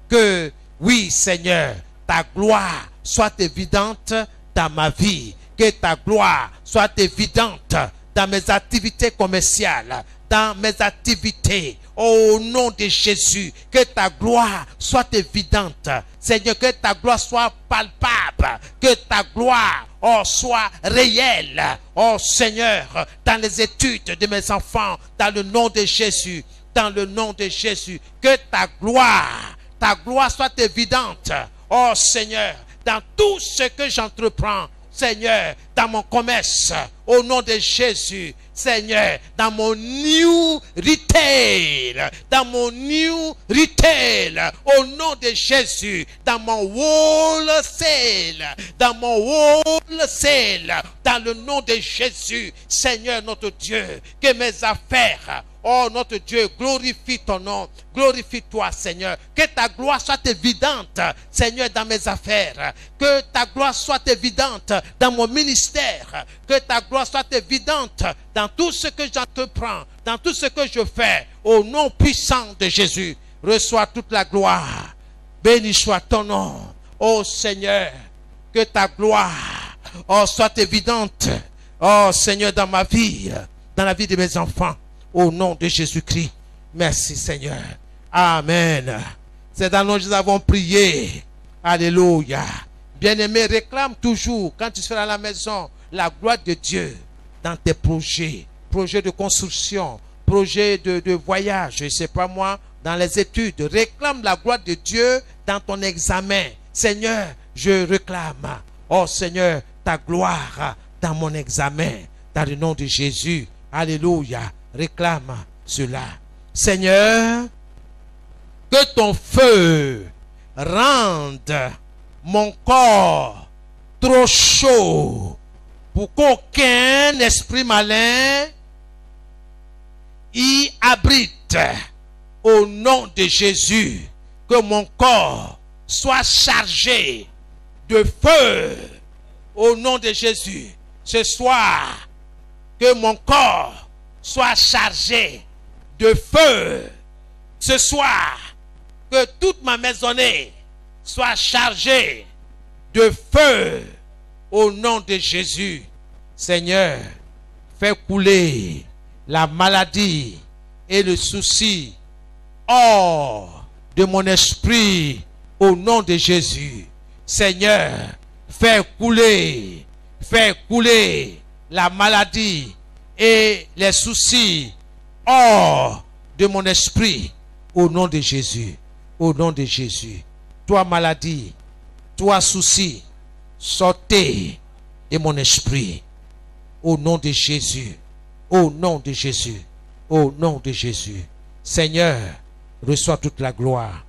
que, oui, Seigneur, ta gloire soit évidente dans ma vie. Que ta gloire soit évidente dans mes activités commerciales, dans mes activités. Au nom de Jésus, que ta gloire soit évidente. Seigneur, que ta gloire soit palpable. Que ta gloire soit réelle. Oh Seigneur, dans les études de mes enfants, dans le nom de Jésus. Dans le nom de Jésus. Que ta gloire soit évidente. Oh Seigneur, dans tout ce que j'entreprends. Seigneur, dans mon commerce, au nom de Jésus, Seigneur, dans mon new retail, au nom de Jésus, dans mon wholesale, dans le nom de Jésus, Seigneur notre Dieu, que mes affaires, oh notre Dieu, glorifie ton nom, glorifie-toi Seigneur, que ta gloire soit évidente, Seigneur, dans mes affaires, que ta gloire soit évidente dans mon ministère, que ta gloire soit évidente dans tout ce que j'entreprends, dans tout ce que je fais, au nom puissant de Jésus. Reçois toute la gloire, béni soit ton nom, ô Seigneur, que ta gloire, oh, soit évidente, oh Seigneur, dans ma vie, dans la vie de mes enfants, au nom de Jésus-Christ. Merci Seigneur. Amen. C'est dans nous que nous avons prié. Alléluia. Bien-aimé, réclame toujours, quand tu seras à la maison, la gloire de Dieu dans tes projets. Projets de construction, projets de voyage, je ne sais pas moi, dans les études. Réclame la gloire de Dieu dans ton examen. Seigneur, je réclame, oh Seigneur, ta gloire dans mon examen. Dans le nom de Jésus. Alléluia. Réclame cela. Seigneur, que ton feu rende mon corps trop chaud pour qu'aucun esprit malin y abrite. Au nom de Jésus, que mon corps soit chargé de feu. Au nom de Jésus, ce soir, que mon corps soit chargé de feu. Ce soir, que toute ma maisonnée soit chargée de feu. Au nom de Jésus, Seigneur, fais couler la maladie et le souci hors de mon esprit. Au nom de Jésus, Seigneur, fais couler la maladie et les soucis hors de mon esprit. Au nom de Jésus, au nom de Jésus. Toi maladie, toi souci, sortez de mon esprit. Au nom de Jésus, au nom de Jésus, au nom de Jésus. Seigneur, reçois toute la gloire.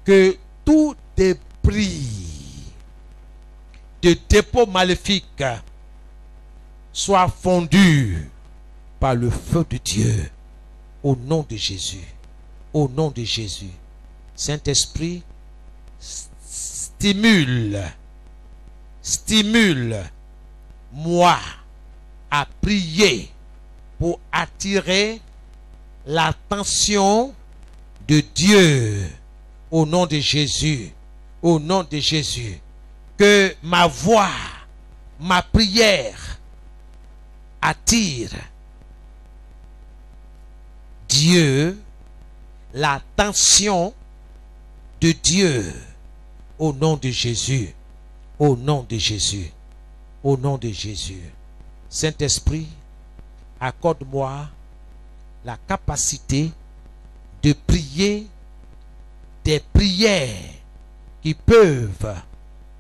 Que tout débris de dépôt maléfique soit fondu par le feu de Dieu. Au nom de Jésus. Au nom de Jésus. Saint-Esprit, stimule-moi à prier pour attirer l'attention de Dieu, au nom de Jésus, au nom de Jésus, que ma voix, ma prière attire Dieu, l'attention de Dieu, au nom de Jésus, au nom de Jésus, au nom de Jésus. Saint-Esprit, accorde-moi la capacité de prier des prières qui peuvent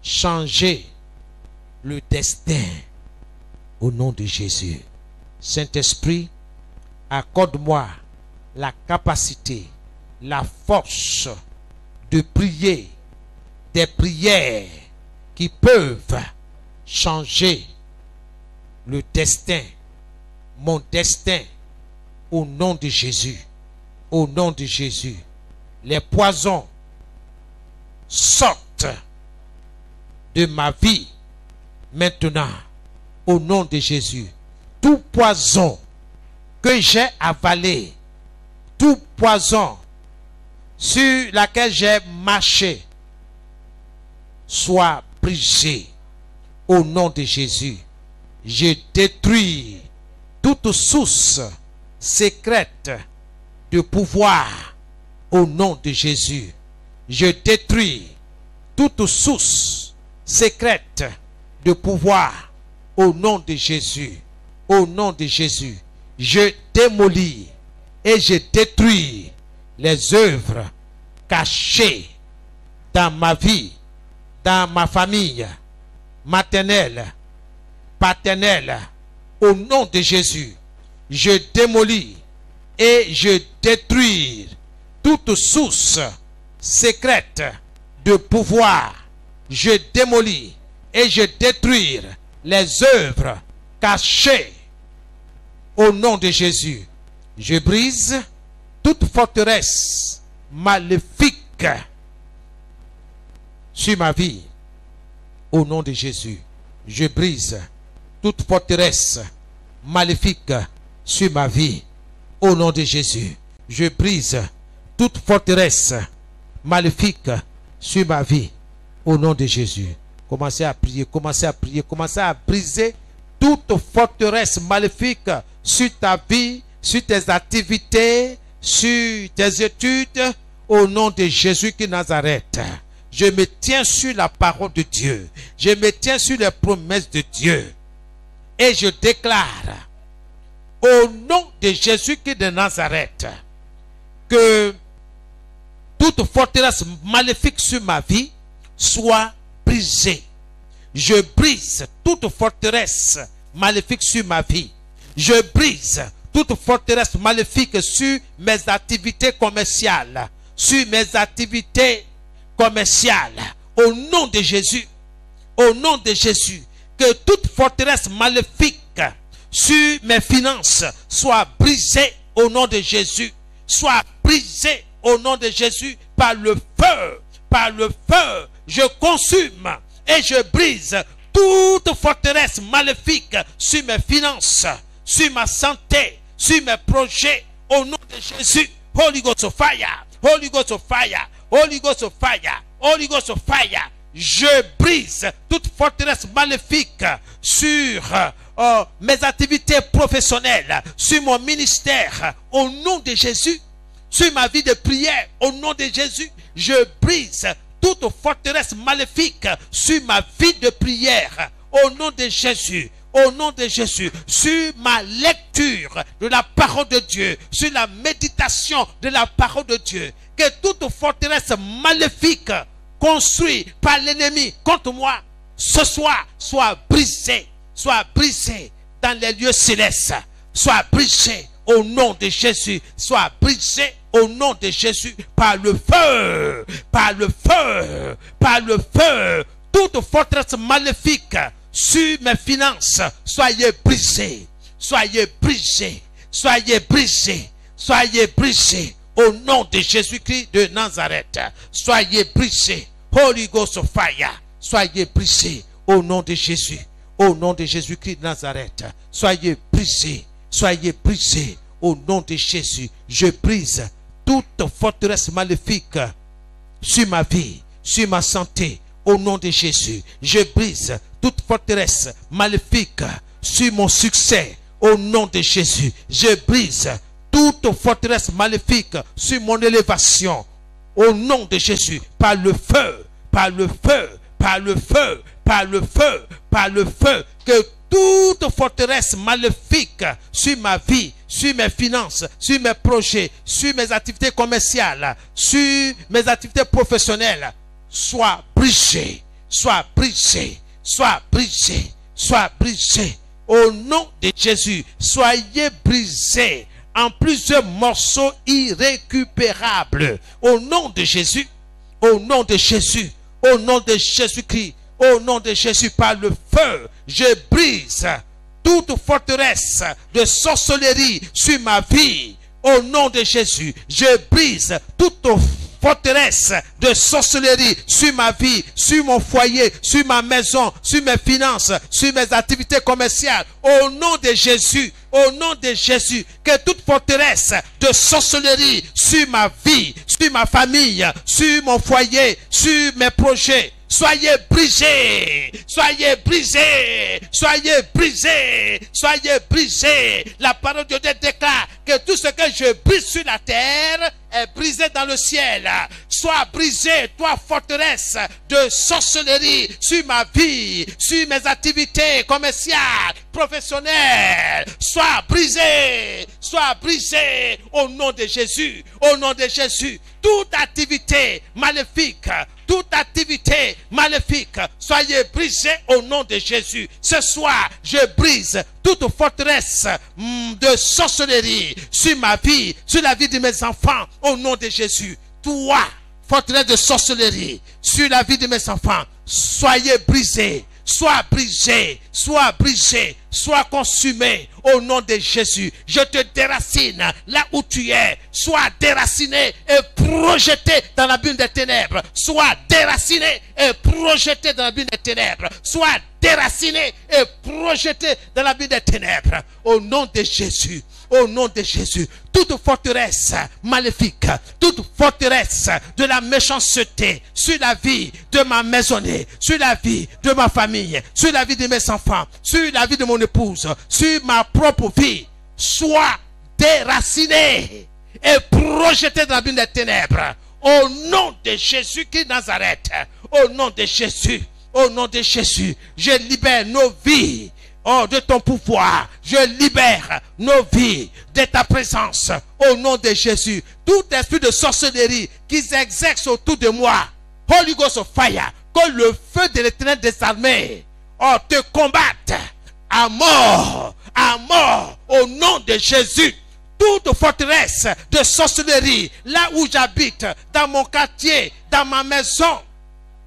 changer le destin au nom de Jésus. Saint-Esprit, accorde-moi la capacité, la force de prier des prières qui peuvent changer le destin, mon destin, au nom de Jésus. Au nom de Jésus. Les poisons sortent de ma vie maintenant, au nom de Jésus. Tout poison que j'ai avalé, tout poison sur lequel j'ai marché, soit brisé au nom de Jésus. Je détruis toute source secrète de pouvoir au nom de Jésus. Je détruis toute source secrète de pouvoir au nom de Jésus. Au nom de Jésus, je démolis et je détruis les œuvres cachées dans ma vie, dans ma famille, maternelle, paternelle. Au nom de Jésus, je démolis et je détruis toute source secrète de pouvoir. Je démolis et je détruis les œuvres cachées. Au nom de Jésus, je brise toute forteresse maléfique sur ma vie. Au nom de Jésus, je brise toute forteresse maléfique sur ma vie. Au nom de Jésus, je brise toute forteresse maléfique sur ma vie. Au nom de Jésus, commencez à prier, commencez à prier, commencez à briser toute forteresse maléfique sur ta vie, sur tes activités, sur tes études. Au nom de Jésus qui Nazareth, je me tiens sur la parole de Dieu. Je me tiens sur les promesses de Dieu. Et je déclare, au nom de Jésus qui de Nazareth, que toute forteresse maléfique sur ma vie soit brisée. Je brise toute forteresse maléfique sur ma vie. Je brise toute forteresse maléfique sur mes activités commerciales. Sur mes activités commerciales. Au nom de Jésus. Au nom de Jésus. Que toute forteresse maléfique sur mes finances soit brisée au nom de Jésus. Soit brisée au nom de Jésus par le feu. Par le feu. Je consume et je brise toute forteresse maléfique sur mes finances, sur ma santé, sur mes projets, au nom de Jésus. Holy Ghost of fire, Holy Ghost of fire, Holy Ghost of fire, Holy Ghost of fire. Je brise toute forteresse maléfique sur mes activités professionnelles, sur mon ministère, au nom de Jésus. Sur ma vie de prière, au nom de Jésus, je brise toute forteresse maléfique sur ma vie de prière, au nom de Jésus. Au nom de Jésus, sur ma lecture de la parole de Dieu, sur la méditation de la parole de Dieu, que toute forteresse maléfique construite par l'ennemi contre moi, ce soir, soit brisée dans les lieux célestes, soit brisée au nom de Jésus, soit brisée au nom de Jésus, par le feu, par le feu, par le feu, toute forteresse maléfique sur mes finances, soyez brisés, soyez brisés, soyez brisés, soyez brisés, au nom de Jésus-Christ de Nazareth, soyez brisés, Holy Ghost of fire, soyez brisés, au nom de Jésus, au nom de Jésus-Christ de Nazareth, soyez brisés, au nom de Jésus, je brise toute forteresse maléfique sur ma vie, sur ma santé, au nom de Jésus. Je brise toute forteresse maléfique sur mon succès, au nom de Jésus. Je brise toute forteresse maléfique sur mon élévation, au nom de Jésus. Par le feu, par le feu, par le feu, par le feu, par le feu. Que toute forteresse maléfique sur ma vie, sur mes finances, sur mes projets, sur mes activités commerciales, sur mes activités professionnelles, soit brisée, soit brisée, soit brisée, soit brisée. Au nom de Jésus, soyez brisés en plusieurs morceaux irrécupérables. Au nom de Jésus, au nom de Jésus, au nom de Jésus-Christ, au nom de Jésus, par le feu, je brise toute forteresse de sorcellerie sur ma vie. Au nom de Jésus, je brise toute forteresse de sorcellerie sur ma vie, sur mon foyer, sur ma maison, sur mes finances, sur mes activités commerciales. Au nom de Jésus, au nom de Jésus, que toute forteresse de sorcellerie sur ma vie, sur ma famille, sur mon foyer, sur mes projets, soyez brisés, soyez brisés, soyez brisés, soyez brisés. La parole de Dieu déclare que tout ce que je brise sur la terre est brisé dans le ciel. Sois brisé, toi forteresse de sorcellerie sur ma vie, sur mes activités commerciales, professionnelles. Sois brisé, au nom de Jésus, au nom de Jésus. Toute activité maléfique, soyez brisés au nom de Jésus. Ce soir, je brise toute forteresse de sorcellerie sur ma vie, sur la vie de mes enfants, au nom de Jésus. Toi, forteresse de sorcellerie sur la vie de mes enfants, soyez brisés. Sois brisé, sois brisé, sois consumé au nom de Jésus. Je te déracine là où tu es. Sois déraciné et projeté dans l'abîme des ténèbres. Sois déraciné et projeté dans l'abîme des ténèbres. Sois déraciné et projeté dans l'abîme des ténèbres. Au nom de Jésus. Au nom de Jésus, toute forteresse maléfique, toute forteresse de la méchanceté sur la vie de ma maisonnée, sur la vie de ma famille, sur la vie de mes enfants, sur la vie de mon épouse, sur ma propre vie, soit déracinée et projetée dans l'abîme des ténèbres. Au nom de Jésus-Christ de Nazareth, au nom de Jésus, au nom de Jésus, je libère nos vies. Oh, de ton pouvoir, je libère nos vies de ta présence au nom de Jésus. Tout esprit de sorcellerie qui s'exerce autour de moi, Holy Ghost of Fire, que le feu de l'Éternel des armées te combatte à mort, au nom de Jésus. Toute forteresse de sorcellerie, là où j'habite, dans mon quartier, dans ma maison,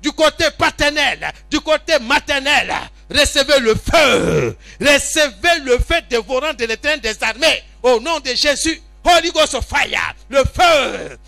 du côté paternel, du côté maternel, recevez le feu dévorant de l'Éternel des armées, au nom de Jésus. Holy Ghost of Fire, le feu,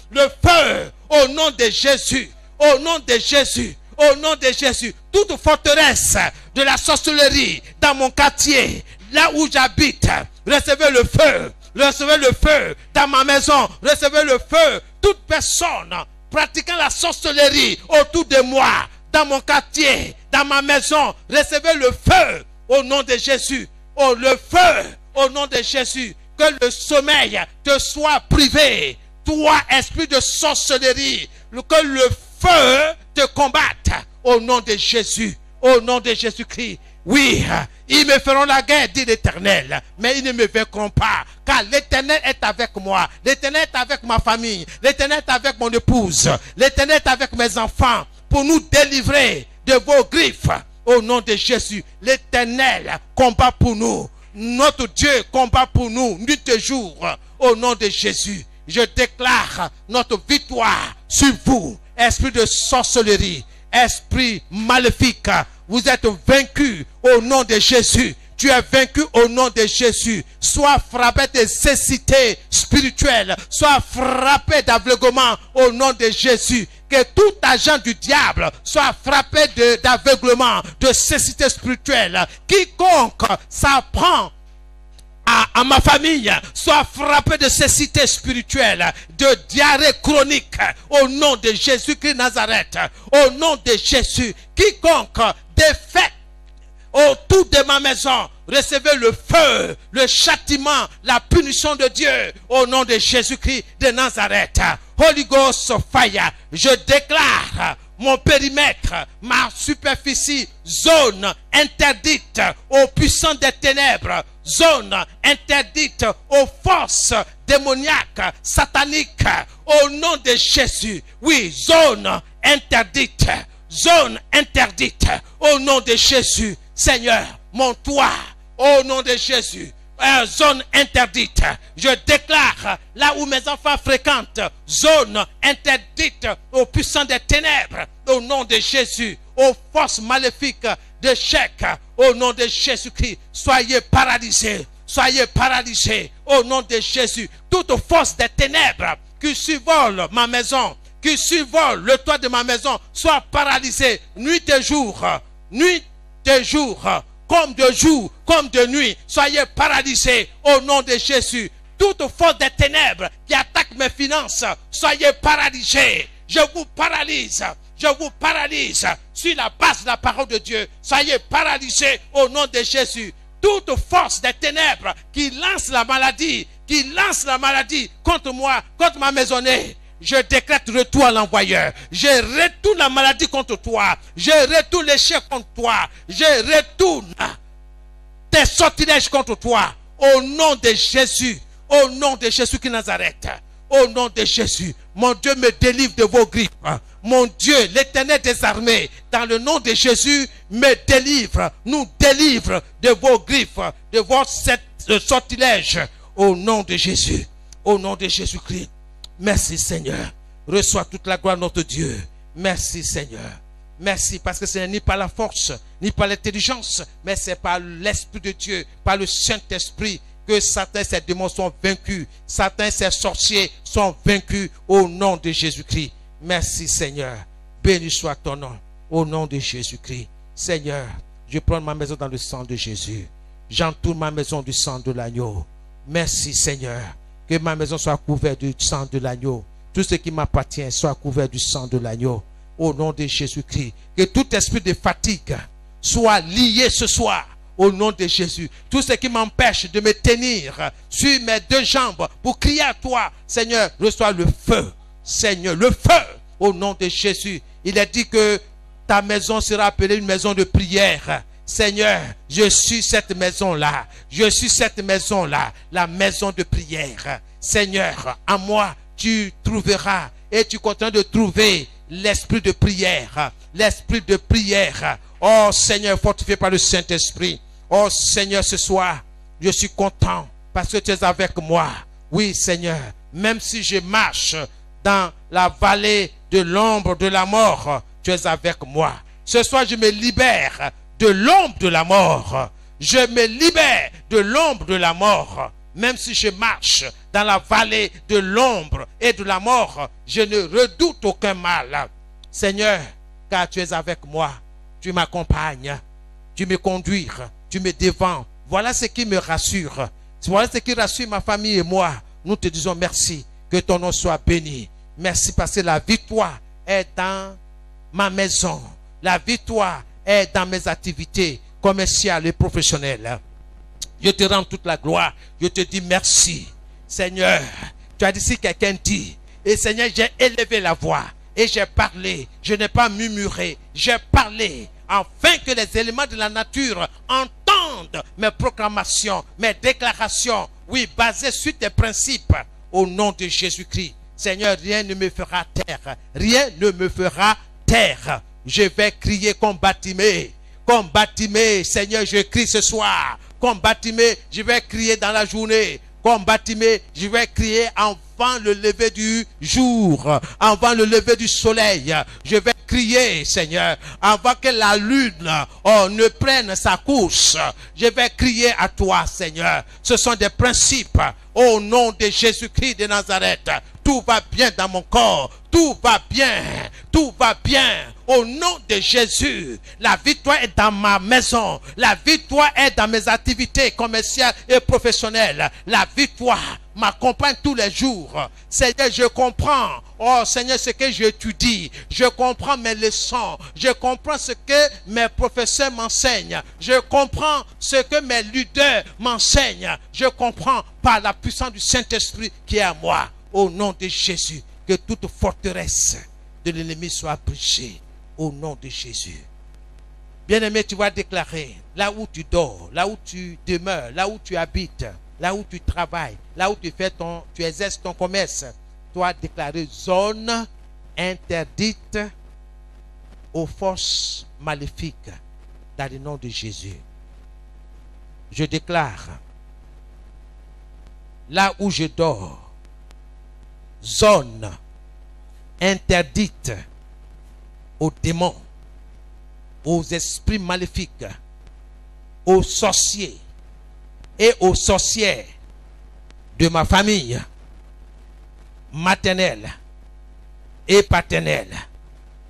au nom de Jésus, au nom de Jésus, au nom de Jésus. Toute forteresse de la sorcellerie dans mon quartier, là où j'habite, recevez le feu dans ma maison, recevez le feu. Toute personne pratiquant la sorcellerie autour de moi, dans mon quartier, dans ma maison, recevez le feu au nom de Jésus. Oh, le feu au nom de Jésus. Que le sommeil te soit privé. Toi, esprit de sorcellerie, que le feu te combatte au nom de Jésus. Au nom de Jésus-Christ. Oui, ils me feront la guerre, dit l'Éternel, mais ils ne me vaincront pas, car l'Éternel est avec moi, l'Éternel est avec ma famille, l'Éternel est avec mon épouse, l'Éternel est avec mes enfants, pour nous délivrer de vos griffes. Au nom de Jésus, l'Éternel combat pour nous, notre Dieu combat pour nous, nuit et jour. Au nom de Jésus, je déclare notre victoire sur vous, esprit de sorcellerie, esprit maléfique. Vous êtes vaincus au nom de Jésus. Tu es vaincu au nom de Jésus. Sois frappé de cécité spirituelle. Sois frappé d'aveuglement au nom de Jésus. Que tout agent du diable soit frappé d'aveuglement, de cécité spirituelle. Quiconque s'apprend à ma famille soit frappé de cécité spirituelle, de diarrhée chronique, au nom de Jésus-Christ Nazareth, au nom de Jésus. Quiconque défait autour de ma maison, recevez le feu, le châtiment, la punition de Dieu, au nom de Jésus-Christ de Nazareth. Holy Ghost fire, je déclare mon périmètre, ma superficie, zone interdite aux puissants des ténèbres, zone interdite aux forces démoniaques, sataniques, au nom de Jésus. Oui, zone interdite, au nom de Jésus. Seigneur, mon toit, au nom de Jésus. Zone interdite. Je déclare là où mes enfants fréquentent, zone interdite aux puissants des ténèbres, au nom de Jésus, aux forces maléfiques d'échec, au nom de Jésus-Christ. Soyez paralysés, au nom de Jésus. Toute force des ténèbres qui survole ma maison, qui survole le toit de ma maison, soit paralysée nuit et jour, comme de jour, comme de nuit. Soyez paralysés au nom de Jésus. Toute force des ténèbres qui attaque mes finances, soyez paralysés. Je vous paralyse sur la base de la parole de Dieu. Soyez paralysés au nom de Jésus. Toute force des ténèbres qui lance la maladie, contre moi, contre ma maisonnée, je décrète retour à l'envoyeur. Je retourne la maladie contre toi. Je retourne l'échec contre toi. Je retourne tes sortilèges contre toi. Au nom de Jésus. Au nom de Jésus qui Nazareth. Au nom de Jésus. Mon Dieu me délivre de vos griffes. Mon Dieu, l'Éternel des armées, dans le nom de Jésus, me délivre. Nous délivre de vos griffes, de vos sortilèges. Au nom de Jésus. Au nom de Jésus-Christ. Merci Seigneur. Reçois toute la gloire de notre Dieu. Merci Seigneur. Merci parce que ce n'est ni par la force, ni par l'intelligence, mais c'est par l'Esprit de Dieu, par le Saint-Esprit que Satan et ses démons sont vaincus. Satan et ses sorciers sont vaincus au nom de Jésus-Christ. Merci Seigneur. Béni soit ton nom au nom de Jésus-Christ. Seigneur, je prends ma maison dans le sang de Jésus. J'entoure ma maison du sang de l'agneau. Merci Seigneur. Que ma maison soit couverte du sang de l'agneau. Tout ce qui m'appartient soit couvert du sang de l'agneau. Au nom de Jésus-Christ. Que tout esprit de fatigue soit lié ce soir. Au nom de Jésus. Tout ce qui m'empêche de me tenir sur mes deux jambes pour crier à toi. Seigneur, reçois le feu. Seigneur, le feu. Au nom de Jésus. Il est dit que ta maison sera appelée une maison de prière. Seigneur, je suis cette maison-là. Je suis cette maison-là. La maison de prière. Seigneur, en moi, tu trouveras et tu continues de trouver l'esprit de prière. L'esprit de prière. Oh Seigneur, fortifié par le Saint-Esprit. Oh Seigneur, ce soir, je suis content parce que tu es avec moi. Oui Seigneur, même si je marche dans la vallée de l'ombre de la mort, tu es avec moi. Ce soir, je me libère de l'ombre de la mort. Je me libère de l'ombre de la mort. Même si je marche dans la vallée de l'ombre et de la mort, je ne redoute aucun mal. Seigneur, car tu es avec moi, tu m'accompagnes, tu me conduis, tu me défends. Voilà ce qui me rassure. Voilà ce qui rassure ma famille et moi. Nous te disons merci, que ton nom soit béni. Merci parce que la victoire est dans ma maison. La victoire est dans mes activités commerciales et professionnelles. Je te rends toute la gloire. Je te dis merci. Seigneur, tu as dit si quelqu'un dit, et Seigneur, j'ai élevé la voix et j'ai parlé. Je n'ai pas murmuré. J'ai parlé afin que les éléments de la nature entendent mes proclamations, mes déclarations. Oui, basées sur tes principes. Au nom de Jésus-Christ. Seigneur, rien ne me fera taire. Rien ne me fera taire. Je vais crier comme Bartimée. Comme Bartimée, Seigneur, je crie ce soir. Comme Bartimée, je vais crier dans la journée. Comme Bartimée, je vais crier avant le lever du jour, avant le lever du soleil. Je vais crier, Seigneur, avant que la lune ne prenne sa course. Je vais crier à toi, Seigneur. Ce sont des principes. Au nom de Jésus-Christ de Nazareth, tout va bien dans mon corps. Tout va bien. Tout va bien au nom de Jésus. La victoire est dans ma maison. La victoire est dans mes activités commerciales et professionnelles. La victoire m'accompagne tous les jours. Seigneur, je comprends. Oh Seigneur, ce que j'étudie. Je comprends mes leçons. Je comprends ce que mes professeurs m'enseignent. Je comprends ce que mes leaders m'enseignent. Je comprends par la puissance du Saint-Esprit qui est à moi. Au nom de Jésus, que toute forteresse de l'ennemi soit brisée. Au nom de Jésus. Bien-aimé, tu vas déclarer, là où tu dors, là où tu demeures, là où tu habites, là où tu travailles, là où tu exerces ton commerce, tu vas déclarer zone interdite aux forces maléfiques dans le nom de Jésus. Je déclare, là où je dors, zone interdite aux démons, aux esprits maléfiques, aux sorciers et aux sorcières de ma famille maternelle et paternelle.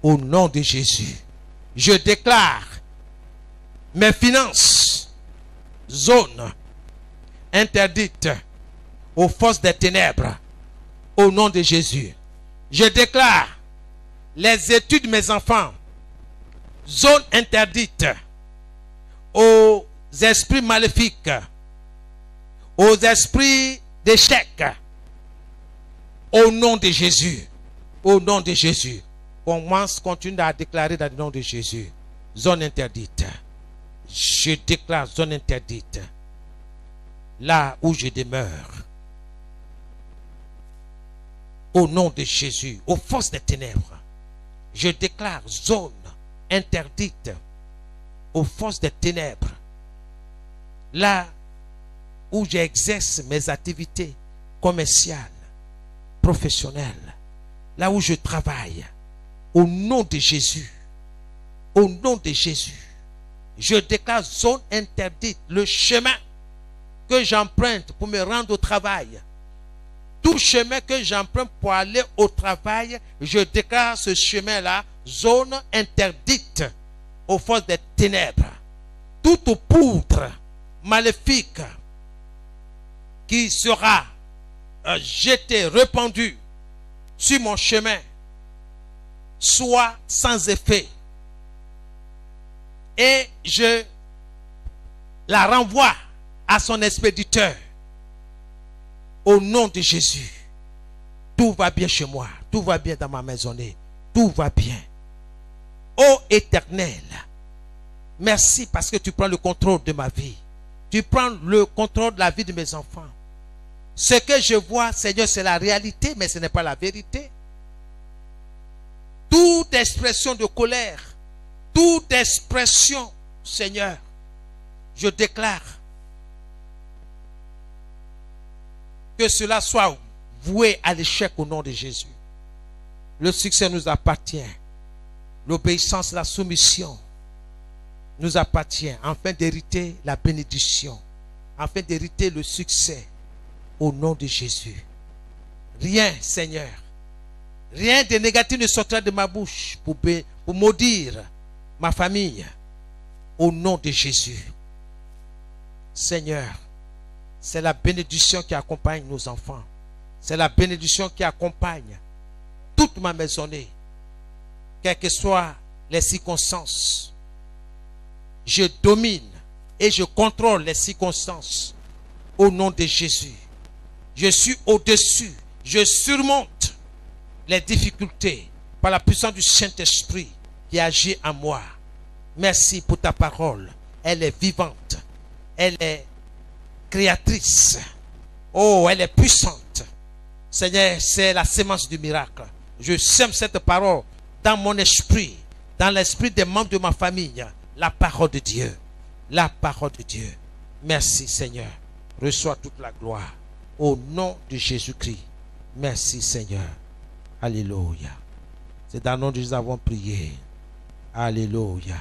Au nom de Jésus, je déclare mes finances zone interdite aux forces des ténèbres. Au nom de Jésus, je déclare les études de mes enfants zone interdite aux esprits maléfiques, aux esprits d'échec. Au nom de Jésus. Au nom de Jésus. Continue à déclarer dans le nom de Jésus. Zone interdite. Je déclare zone interdite. Là où je demeure. Au nom de Jésus. Aux forces des ténèbres. Je déclare zone interdite aux forces des ténèbres. Là où j'exerce mes activités commerciales, professionnelles, là où je travaille, au nom de Jésus, au nom de Jésus, je déclare zone interdite, le chemin que j'emprunte pour me rendre au travail, tout chemin que j'emprunte pour aller au travail, je déclare ce chemin-là, zone interdite aux forces des ténèbres. Toute poudre maléfique qui sera jetée, répandue sur mon chemin, soit sans effet. Et je la renvoie à son expéditeur. Au nom de Jésus, tout va bien chez moi, tout va bien dans ma maisonnée, tout va bien. Ô Éternel, merci parce que tu prends le contrôle de ma vie. Tu prends le contrôle de la vie de mes enfants. Ce que je vois, Seigneur, c'est la réalité, mais ce n'est pas la vérité. Toute expression de colère, toute expression, Seigneur, je déclare que cela soit voué à l'échec au nom de Jésus. Le succès nous appartient. L'obéissance, la soumission nous appartient, afin d'hériter la bénédiction, afin d'hériter le succès au nom de Jésus. Rien, Seigneur, rien de négatif ne sortira de ma bouche pour maudire ma famille au nom de Jésus. Seigneur, c'est la bénédiction qui accompagne nos enfants. C'est la bénédiction qui accompagne toute ma maisonnée. Quelles que soient les circonstances, je domine et je contrôle les circonstances au nom de Jésus. Je suis au-dessus, je surmonte les difficultés par la puissance du Saint-Esprit qui agit en moi. Merci pour ta parole. Elle est vivante, elle est créatrice. Oh, elle est puissante. Seigneur, c'est la sémence du miracle. Je sème cette parole dans mon esprit, dans l'esprit des membres de ma famille. La parole de Dieu. La parole de Dieu. Merci Seigneur. Reçois toute la gloire. Au nom de Jésus-Christ. Merci Seigneur. Alléluia. C'est dans le nom de Jésus que nous avons prié. Alléluia.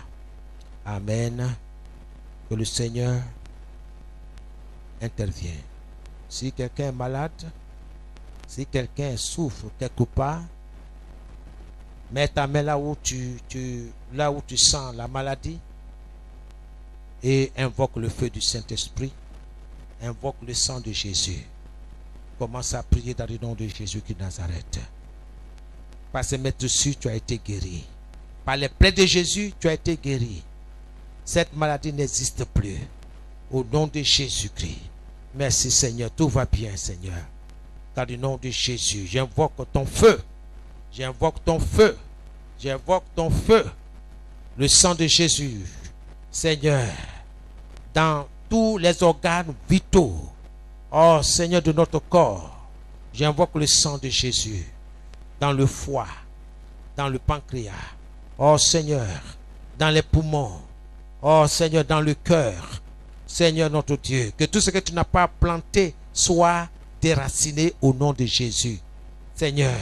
Amen. Que le Seigneur intervienne. Si quelqu'un est malade, si quelqu'un souffre quelque part, Mets ta main là où là où tu sens la maladie et invoque le feu du Saint-Esprit. Invoque le sang de Jésus. Commence à prier dans le nom de Jésus qui Nazareth. Par se mettre dessus, tu as été guéri. Par les plaies de Jésus, tu as été guéri. Cette maladie n'existe plus. Au nom de Jésus-Christ. Merci Seigneur. Tout va bien Seigneur. Dans le nom de Jésus, j'invoque ton feu. J'invoque ton feu. J'invoque ton feu. Le sang de Jésus. Seigneur. Dans tous les organes vitaux. Oh Seigneur de notre corps. J'invoque le sang de Jésus. Dans le foie. Dans le pancréas. Oh Seigneur. Dans les poumons. Oh Seigneur, dans le cœur. Seigneur notre Dieu. Que tout ce que tu n'as pas planté soit déraciné au nom de Jésus. Seigneur,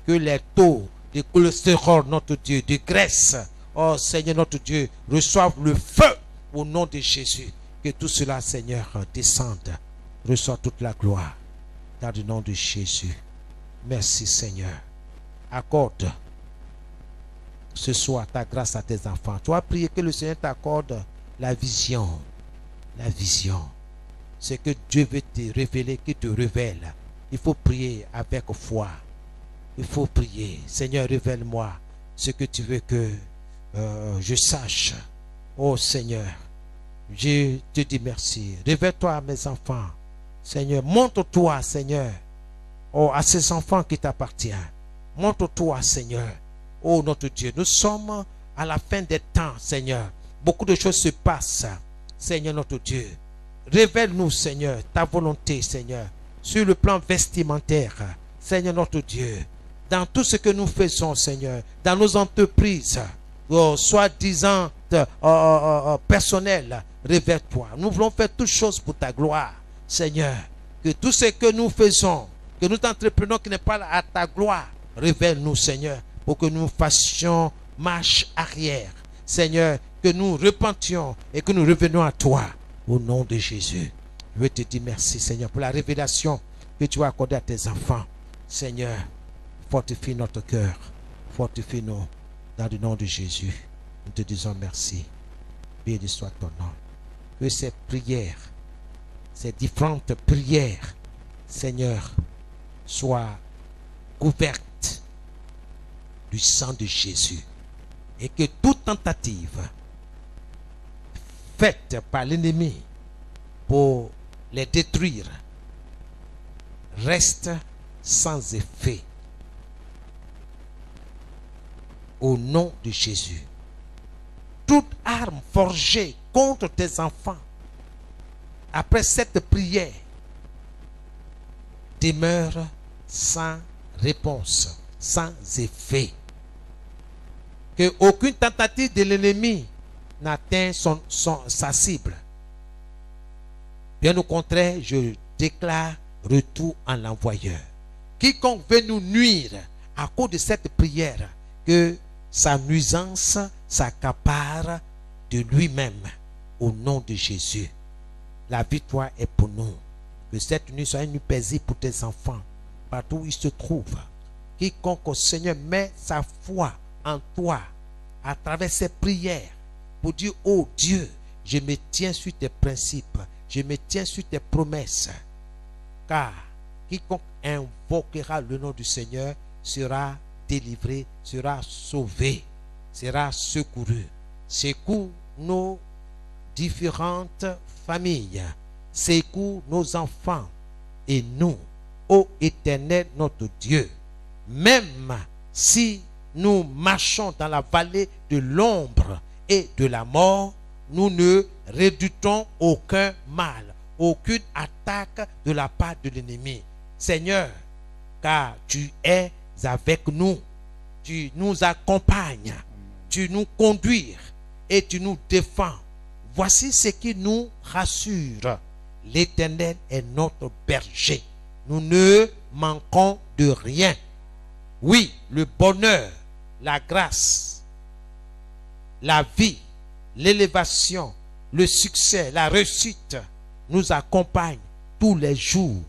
que les taux de cholestérol, notre Dieu, de graisse, oh Seigneur notre Dieu, reçoivent le feu au nom de Jésus. Que tout cela, Seigneur, descende. Reçois toute la gloire dans le nom de Jésus. Merci Seigneur. Accorde ce soir ta grâce à tes enfants. Tu as prié que le Seigneur t'accorde la vision. La vision. Ce que Dieu veut te révéler, qu'il te révèle. Il faut prier avec foi. Il faut prier. Seigneur, révèle-moi ce que tu veux que je sache. Oh Seigneur, je te dis merci. Révèle-toi à mes enfants. Seigneur, montre-toi, Seigneur, oh, à ces enfants qui t'appartiennent. Montre-toi, Seigneur. Oh notre Dieu, nous sommes à la fin des temps, Seigneur. Beaucoup de choses se passent, Seigneur notre Dieu. Révèle-nous, Seigneur, ta volonté, Seigneur, sur le plan vestimentaire, Seigneur notre Dieu. Dans tout ce que nous faisons, Seigneur, dans nos entreprises, soi-disant personnelles, révèle-toi. Nous voulons faire toutes choses pour ta gloire, Seigneur. Que tout ce que nous faisons, que nous entreprenons qui n'est pas à ta gloire, révèle-nous, Seigneur, pour que nous fassions marche arrière. Seigneur, que nous repentions et que nous revenions à toi. Au nom de Jésus. Je veux te dire merci, Seigneur, pour la révélation que tu as accordée à tes enfants. Seigneur, fortifie notre cœur. Fortifie-nous dans le nom de Jésus. Nous te disons merci. Béni soit ton nom. Que ces prières, ces différentes prières, Seigneur, soient couvertes du sang de Jésus. Et que toute tentative faite par l'ennemi pour les détruire reste sans effet. Au nom de Jésus. Toute arme forgée contre tes enfants après cette prière demeure sans réponse, sans effet. Que aucune tentative de l'ennemi n'atteint sa cible. Bien au contraire, je déclare retour en l'envoyeur. Quiconque veut nous nuire à cause de cette prière, que sa nuisance s'accapare de lui-même au nom de Jésus. La victoire est pour nous. Que cette nuit soit une nuit paisible pour tes enfants, partout où ils se trouvent. Quiconque, Seigneur, met sa foi en toi à travers ces prières pour dire, oh Dieu, je me tiens sur tes principes, je me tiens sur tes promesses, car quiconque invoquera le nom du Seigneur sera délivré, sera sauvé, sera secouru. Secours nos différentes familles, secours nos enfants et nous, ô Éternel notre Dieu. Même si nous marchons dans la vallée de l'ombre et de la mort, nous ne redoutons aucun mal, aucune attaque de la part de l'ennemi. Seigneur, car tu es avec nous, tu nous accompagnes, tu nous conduis et tu nous défends. Voici ce qui nous rassure. L'Éternel est notre berger. Nous ne manquons de rien. Oui, le bonheur, la grâce, la vie, l'élévation, le succès, la réussite nous accompagnent tous les jours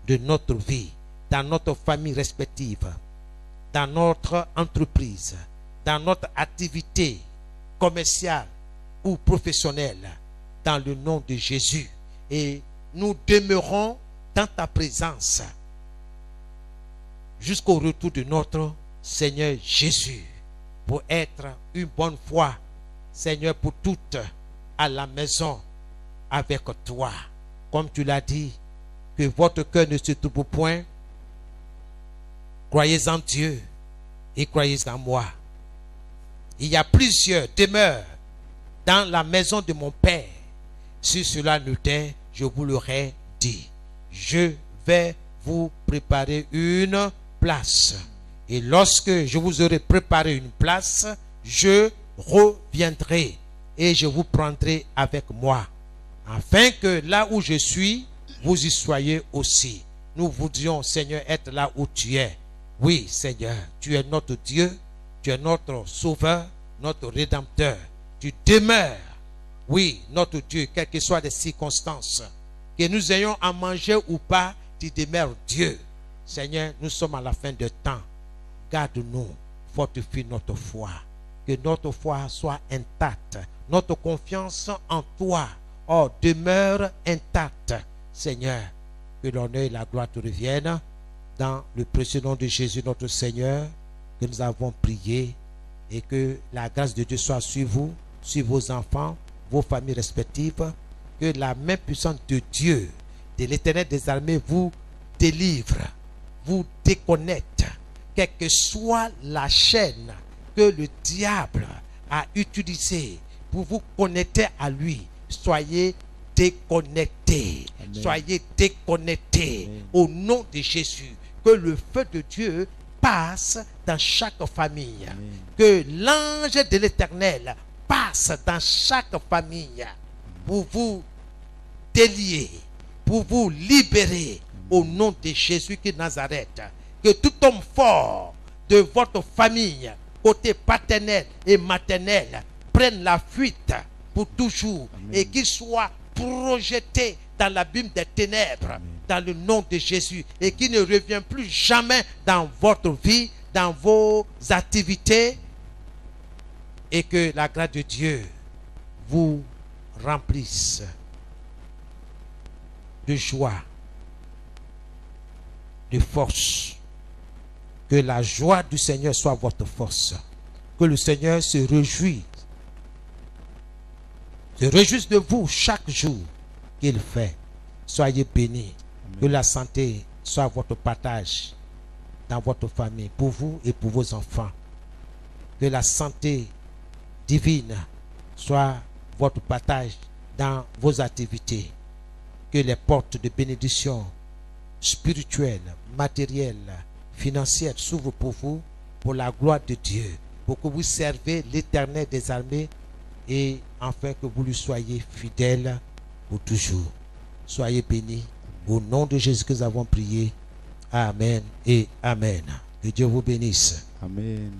de notre vie, dans notre famille respective. dans notre entreprise, dans notre activité commerciale ou professionnelle, dans le nom de Jésus. Et nous demeurons dans ta présence jusqu'au retour de notre Seigneur Jésus, pour être une bonne foi, Seigneur, pour toutes à la maison avec toi. Comme tu l'as dit, que votre cœur ne se trouble point. Croyez en Dieu et croyez en moi. Il y a plusieurs demeures dans la maison de mon Père. Si cela n'était, je vous l'aurais dit. Je vais vous préparer une place. Et lorsque je vous aurai préparé une place, je reviendrai et je vous prendrai avec moi, afin que là où je suis, vous y soyez aussi. Nous voudrions, Seigneur, être là où tu es. Oui, Seigneur, tu es notre Dieu, tu es notre Sauveur, notre Rédempteur. Tu demeures, oui, notre Dieu, quelles que soient les circonstances. Que nous ayons à manger ou pas, tu demeures Dieu. Seigneur, nous sommes à la fin de temps. Garde-nous, fortifie notre foi. Que notre foi soit intacte. Notre confiance en toi, oh, demeure intacte. Seigneur, que l'honneur et la gloire te reviennent. Dans le précieux nom de Jésus, notre Seigneur, que nous avons prié. Et que la grâce de Dieu soit sur vous, sur vos enfants, vos familles respectives. Que la main puissante de Dieu, de l'Éternel des armées, vous délivre, vous déconnecte. Quelle que soit la chaîne que le diable a utilisée pour vous connecter à lui, soyez déconnectés. Amen. Soyez déconnectés. Amen. Au nom de Jésus. Que le feu de Dieu passe dans chaque famille. Amen. Que l'ange de l'Éternel passe dans chaque famille pour vous délier, pour vous libérer. Amen. Au nom de Jésus de Nazareth. Que tout homme fort de votre famille, côté paternel et maternel, prenne la fuite pour toujours. Amen. Et qu'il soit projeté dans l'abîme des ténèbres. Amen. Dans le nom de Jésus, et qu'il ne revient plus jamais dans votre vie, dans vos activités, et que la grâce de Dieu vous remplisse de joie, de force. Que la joie du Seigneur soit votre force. Que le Seigneur se réjouisse de vous chaque jour qu'il fait. Soyez bénis. Amen. Que la santé soit votre partage dans votre famille, pour vous et pour vos enfants. Que la santé divine soit votre partage dans vos activités. Que les portes de bénédiction spirituelle, matérielle, financière s'ouvrent pour vous, pour la gloire de Dieu, pour que vous servez l'Éternel des armées et enfin que vous lui soyez fidèles pour toujours. Soyez bénis. Au nom de Jésus que nous avons prié. Amen et Amen. Que Dieu vous bénisse. Amen.